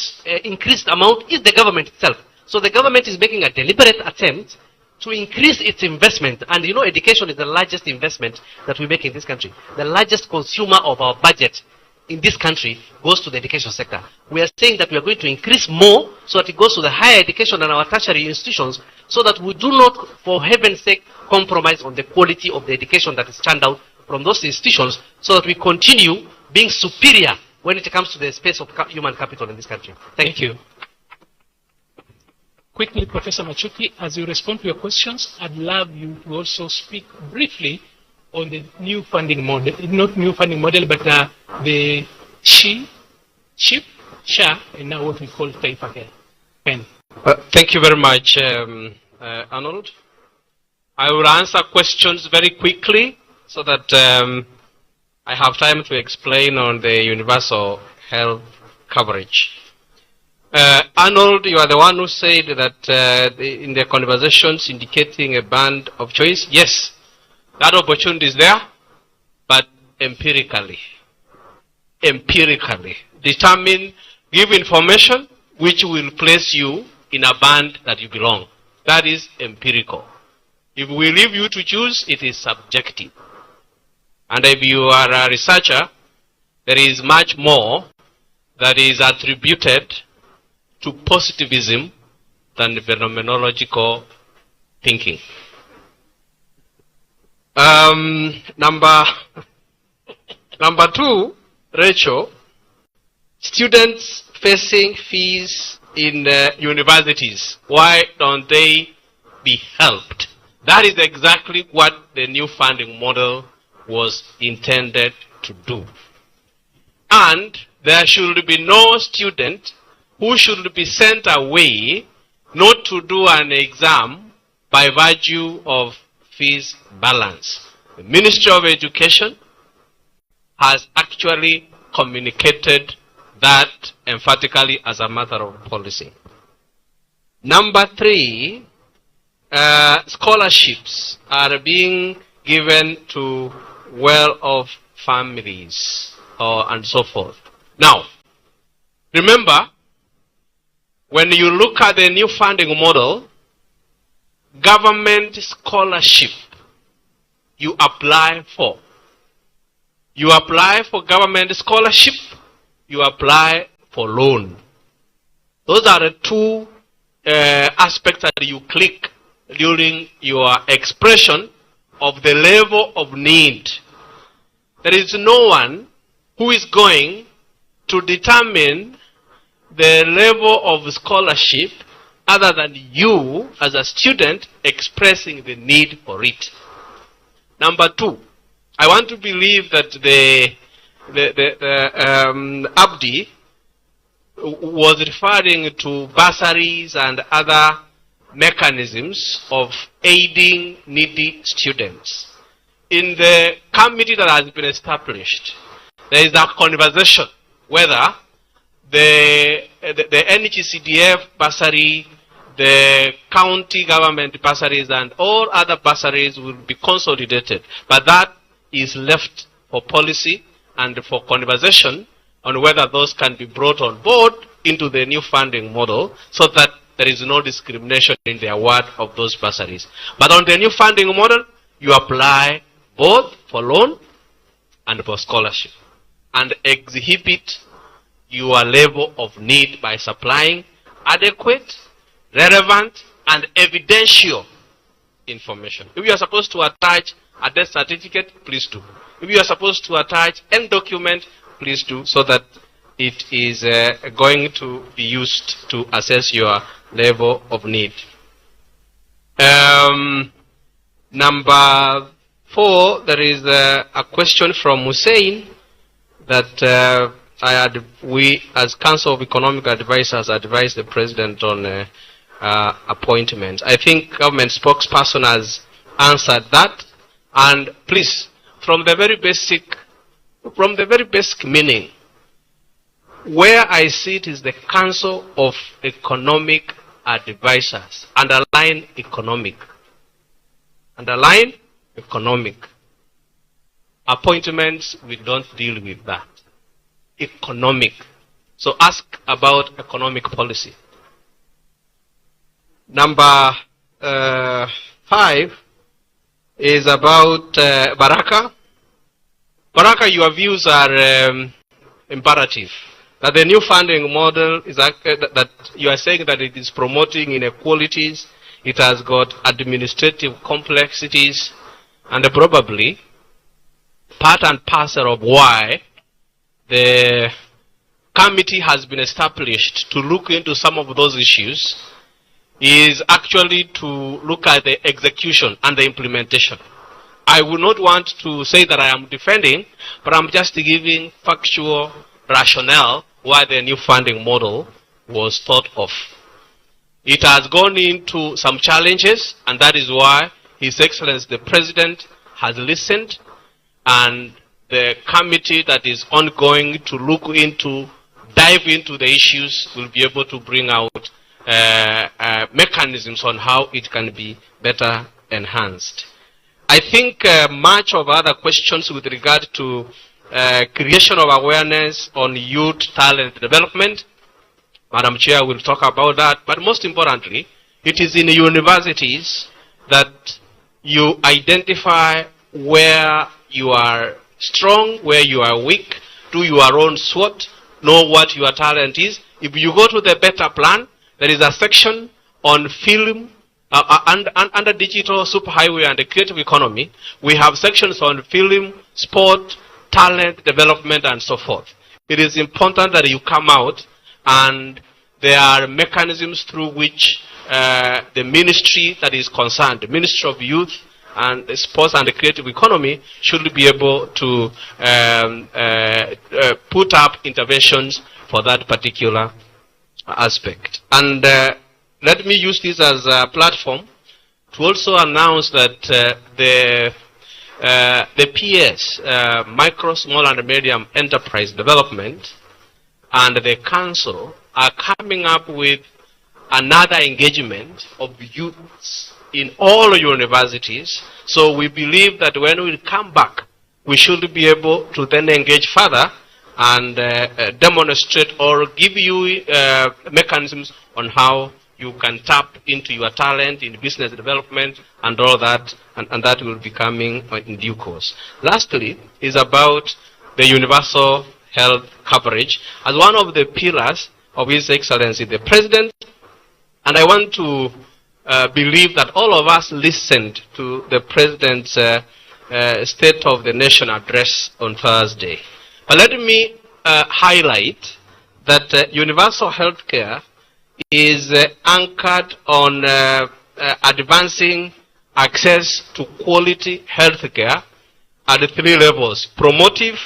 increased amount is the government itself. So the government is making a deliberate attempt to increase its investment. And you know, education is the largest investment that we make in this country. The largest consumer of our budget in this country goes to the education sector. We are saying that we are going to increase more so that it goes to the higher education and our tertiary institutions, so that we do not, for heaven's sake, compromise on the quality of the education that is churned out from those institutions, so that we continue being superior when it comes to the space of human capital in this country. Thank you. Quickly, Professor Machuki, as you respond to your questions, I'd love you to also speak briefly on the new funding model, not new funding model, but the SHIP, SHA, and now what we call Taifa Care. Pen. Thank you very much, Arnold. I will answer questions very quickly so that I have time to explain on the universal health coverage. Arnold, you are the one who said that in the conversations indicating a band of choice. Yes, that opportunity is there, but empirically. Determine, give information which will place you in a band that you belong. That is empirical. If we leave you to choose, it is subjective. And if you are a researcher, there is much more that is attributed to positivism than phenomenological thinking. Number two, Rachel, students facing fees in universities, why don't they be helped? That is exactly what the new funding model was intended to do. And there should be no student who should be sent away not to do an exam by virtue of fees balance. The Ministry of Education has actually communicated that emphatically as a matter of policy. Number three, scholarships are being given to well-off families and so forth. Now, remember, when you look at the new funding model, government scholarship you apply for. You apply for government scholarship, you apply for loan. Those are the two aspects that you click during your expression of the level of need. There is no one who is going to determine the level of scholarship other than you as a student expressing the need for it. Number two, I want to believe that Abdi was referring to bursaries and other mechanisms of aiding needy students. In the committee that has been established, there is a conversation whether the NGCDF bursary, the county government bursaries, and all other bursaries will be consolidated. But that is left for policy and for conversation on whether those can be brought on board into the new funding model so that there is no discrimination in the award of those bursaries. But on the new funding model, you apply both for loan and for scholarship and exhibit your level of need by supplying adequate, relevant, and evidential information. If you are supposed to attach a death certificate, please do. If you are supposed to attach any document, please do, so that it is going to be used to assess your level of need. Number 4, there is a question from Hussein that we as Council of Economic Advisors advised the President on appointments. I think government spokesperson has answered that. And please, from the very basic meaning, where I see it is the Council of Economic Advisors. Underline economic. Underline economic. Appointments, we don't deal with that. Economic. So ask about economic policy. Number 5 is about Baraka. Baraka, your views are imperative. That the new funding model is that you are saying that it is promoting inequalities, it has got administrative complexities, and probably part and parcel of why the committee has been established to look into some of those issues is actually to look at the execution and the implementation. I would not want to say that I am defending, but I'm just giving factual rationale why the new funding model was thought of. It has gone into some challenges, and that is why His Excellency the President has listened, and the committee that is ongoing to look into, dive into the issues will be able to bring out mechanisms on how it can be better enhanced. I think much of other questions with regard to creation of awareness on youth talent development, Madam Chair will talk about that, but most importantly, it is in universities that you identify where you are strong, where you are weak, do your own SWOT, know what your talent is. If you go to the better plan, there is a section on film, under digital superhighway and the creative economy. We have sections on film, sport, talent development, and so forth. It is important that you come out, and there are mechanisms through which the ministry that is concerned, the Ministry of Youth and Sports and the Creative Economy, should be able to put up interventions for that particular aspect. And let me use this as a platform to also announce that the PS, Micro, Small and Medium Enterprise Development, and the Council are coming up with another engagement of youths in all universities. So we believe that when we come back we should be able to then engage further and demonstrate or give you mechanisms on how you can tap into your talent in business development and all that, and that will be coming in due course. Lastly, is about the universal health coverage as one of the pillars of His Excellency the President, and I want to believe that all of us listened to the President's State of the Nation address on Thursday. But let me highlight that universal health care is anchored on advancing access to quality health care at 3 levels: promotive,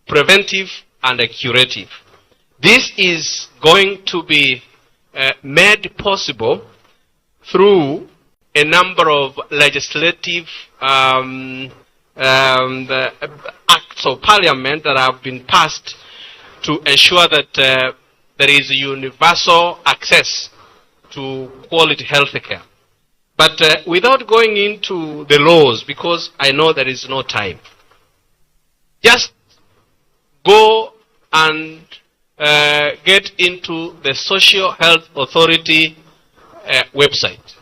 preventive, and curative. This is going to be made possible through a number of legislative acts of parliament that have been passed to ensure that there is universal access to quality health care. But without going into the laws, because I know there is no time, just go and get into the Social Health Authority website.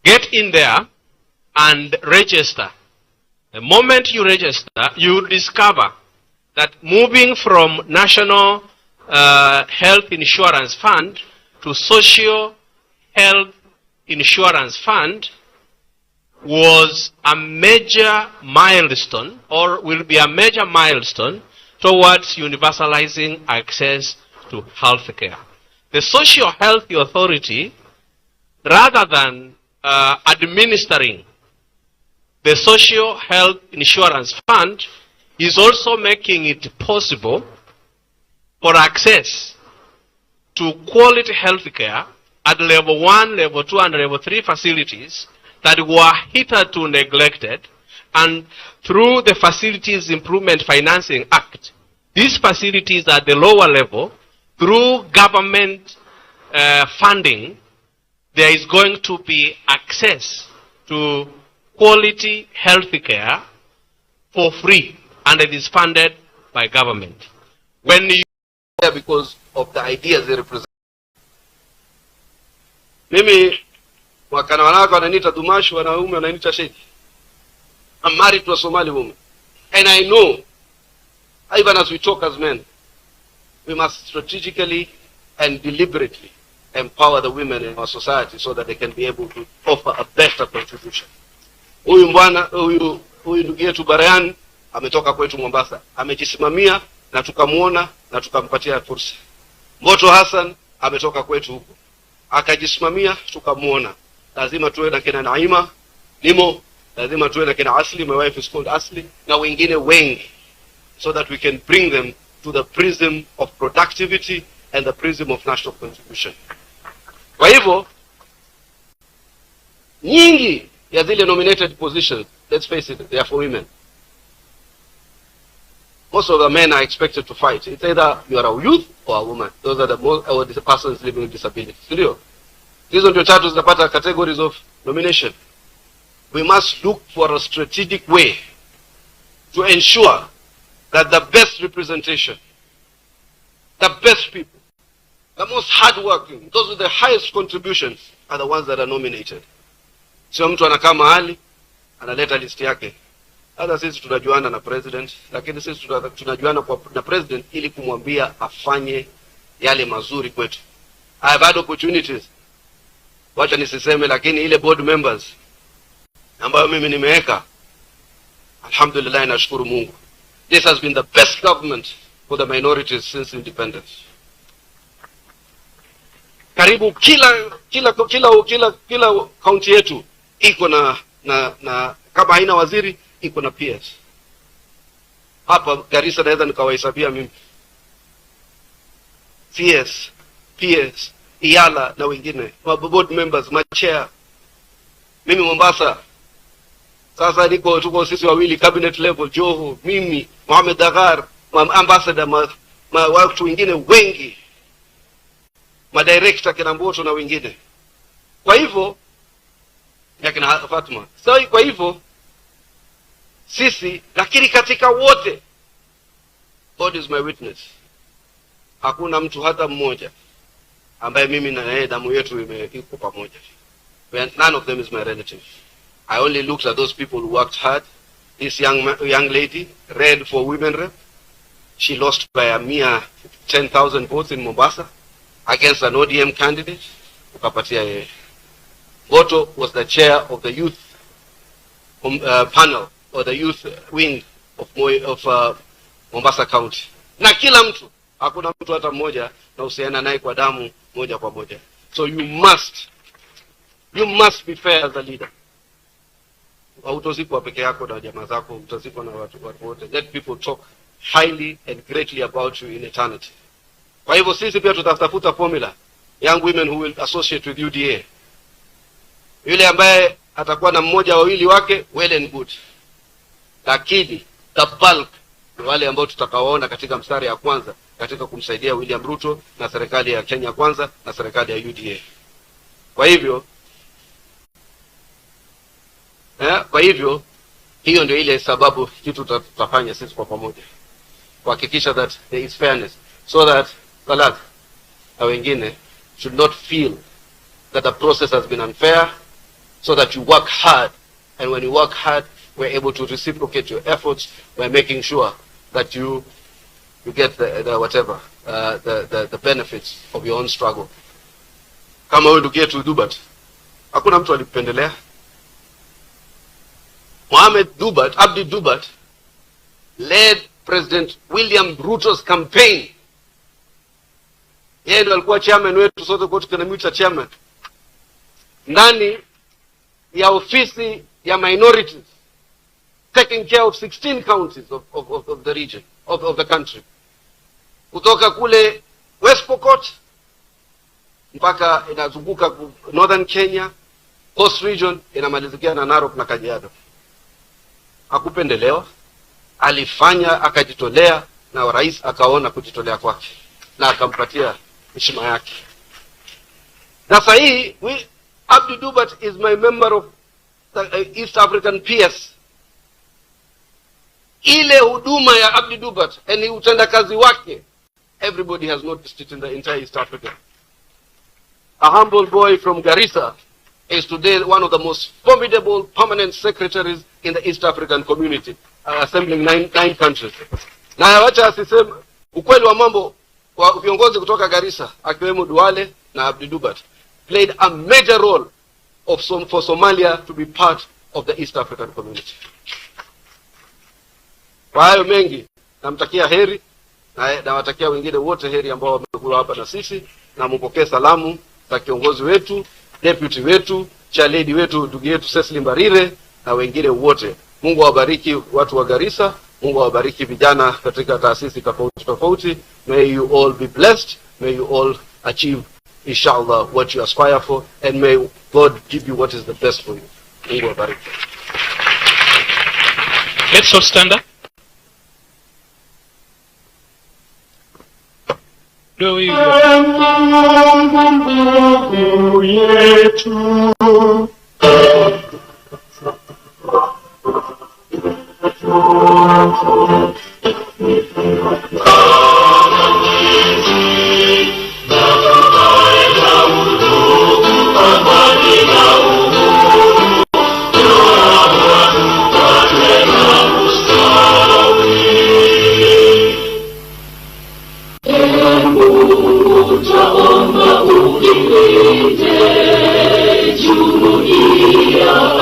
Get in there and register. The moment you register, you discover that moving from National Health Insurance Fund to Social Health Insurance Fund was a major milestone, or will be a major milestone, towards universalizing access to health care. The Social Health Authority, rather than administering the Social Health Insurance Fund, is also making it possible for access to quality health care at level 1, level 2, and level 3 facilities that were hitherto neglected, and through the Facilities Improvement Financing Act, these facilities at the lower level, through government funding, there is going to be access to quality health care for free, and it is funded by government. When you because of the ideas they represent. Mimi wakana wanawake wananiita Dumashi, wanaume wananiita Sheikh. I'm married to a Somali woman, and I know, even as we talk as men, we must strategically and deliberately empower the women in our society so that they can be able to offer a better contribution. Huyu ndugu yetu Barayan ametoka kwetu Mombasa, amejisimamia na tukamuona na tukampatia fursa. Mboto Hassan ametoka kwetu huko, akajisimamia tukamuona. Lazima tuwe na kina Naima Nimo, lazima tuwe na kina Asli, my wife is called Asli, na wengine wengi, so that we can bring them to the prism of productivity and the prism of national contribution. Kwa hivyo, nyingi ya zile nominated positions, let's face it, they are for women. Most of the men are expected to fight. It's either you are a youth or a woman. Those are the most, or the persons living with disabilities. Studio. These are the titles that are categories of nomination. We must look for a strategic way to ensure that the best representation, the best people, the most hardworking, those with the highest contributions are the ones that are nominated. Sio mtu anakaa mahali analeta list yake. Hata sisi tunajuana na president, lakini sisi tunajuana na president ili kumwambia afanye yale mazuri kwetu. I have had opportunities, wacha nisiseme, lakini ile board members ambayo mimi nimeweka, alhamdulillah, nashukuru Mungu. This has been the best government for the minorities since independence. Karibu kila county yetu iko na kama haina waziri iko na PS. Hapa Garissa naweza nikawahesabia mimi. PS, Iyala na wengine, board members, chair. Mimi Mombasa sasa tuko sisi wawili cabinet level, Joho, mimi, Mohamed Dagar, ambassador, watu wengine wengi, director kina Mboto na wengine. Kwa hivyo yakina Fatma. So kwa hivyo sisi, lakini katika wote, God is my witness, hakuna mtu hata mmoja ambaye mimi na yeye damu yetu iko pamoja. None of them is my relative. I only looked at those people who worked hard. This young lady ran for women rep. She lost by a mere 10,000 votes in Mombasa against an ODM candidate. Ukapatia yeye. Goto was the chair of the youth panel, or the youth wing of Mombasa County. Na kila mtu, hakuna mtu hata mmoja na usiana naye kwa damu moja kwa moja. So you must be fair as a leader. Hautozikwa peke yako na jamaa zako, utazikwa na watu wote. Let people talk highly and greatly about you in eternity. Kwa hivyo sisi pia tutatafuta formula, young women who will associate with UDA. Yule ambaye atakuwa na mmoja wawili wake, well and good. Lakini the bulk ni wale ambao tutakaoona katika mstari ya kwanza katika kumsaidia William Ruto na serikali ya Kenya Kwanza na serikali ya UDA. Kwa hivyo hiyo ndio ile sababu kitu tutafanya sisi kwa pamoja, kuhakikisha that there is fairness, so that Salat na wengine should not feel that the process has been unfair, so that you work hard, and when you work hard, we're able to reciprocate your efforts by making sure that you get the benefits of your own struggle. Kama wewe ndugu yetu Dubat, hakuna mtu alipendelea. Abdi Dubat led President William Ruto's campaign. Yeye ndo alikuwa chairman wetu, sote kwa tukanamwita chairman, ndani ya ofisi ya minorities, taking care of 16 counties of the region, of the country. Kutoka kule West Pokot mpaka inazunguka Northern Kenya, Coast Region inamalizikia na Narok na Kajiado. Hakupendelewa, alifanya, akajitolea, na rais akaona kujitolea kwake na akampatia heshima yake. Na sasa hii Abdi Dubat is my member of the East African PS. Ile huduma ya Abdi Dubat and utendakazi wake, everybody has noticed it in the entire East Africa. A humble boy from Garissa is today one of the most formidable permanent secretaries in the East African community, assembling nine countries. Na wacha asiseme ukweli wa mambo, kwa viongozi kutoka Garissa akiwemo Duale na Abdi Dubat played a major role for Somalia to be part of the East African community. Kwa hayo mengi namtakia heri, na nawatakia wengine wote heri ambao wamekuwa hapa na sisi, na mpokee salamu za kiongozi wetu, deputy wetu, chaledi wetu, ndugu yetu Cecily Mbarire na wengine wote. Mungu awabariki watu wa Garissa, Mungu awabariki vijana katika taasisi tofauti. May you all be blessed, may you all achieve inshallah what you aspire for, and may God give you what is the best for you. Mungu awabariki. Let's all stand up. Do we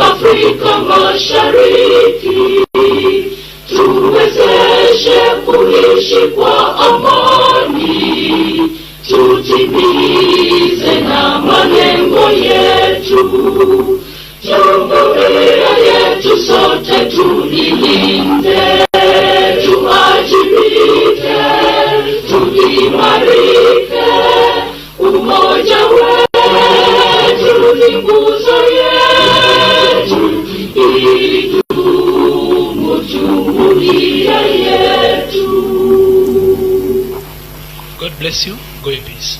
Afrika Mashariki, tuwezeshe kuishi kwa amani, tutimize na malengo yetu. Jumuiya yetu sote tulilinde, tuajibike, tuimarike, umoja wetu ni nguzo yetu, idumu jumuiya yetu. God bless you. Go in peace.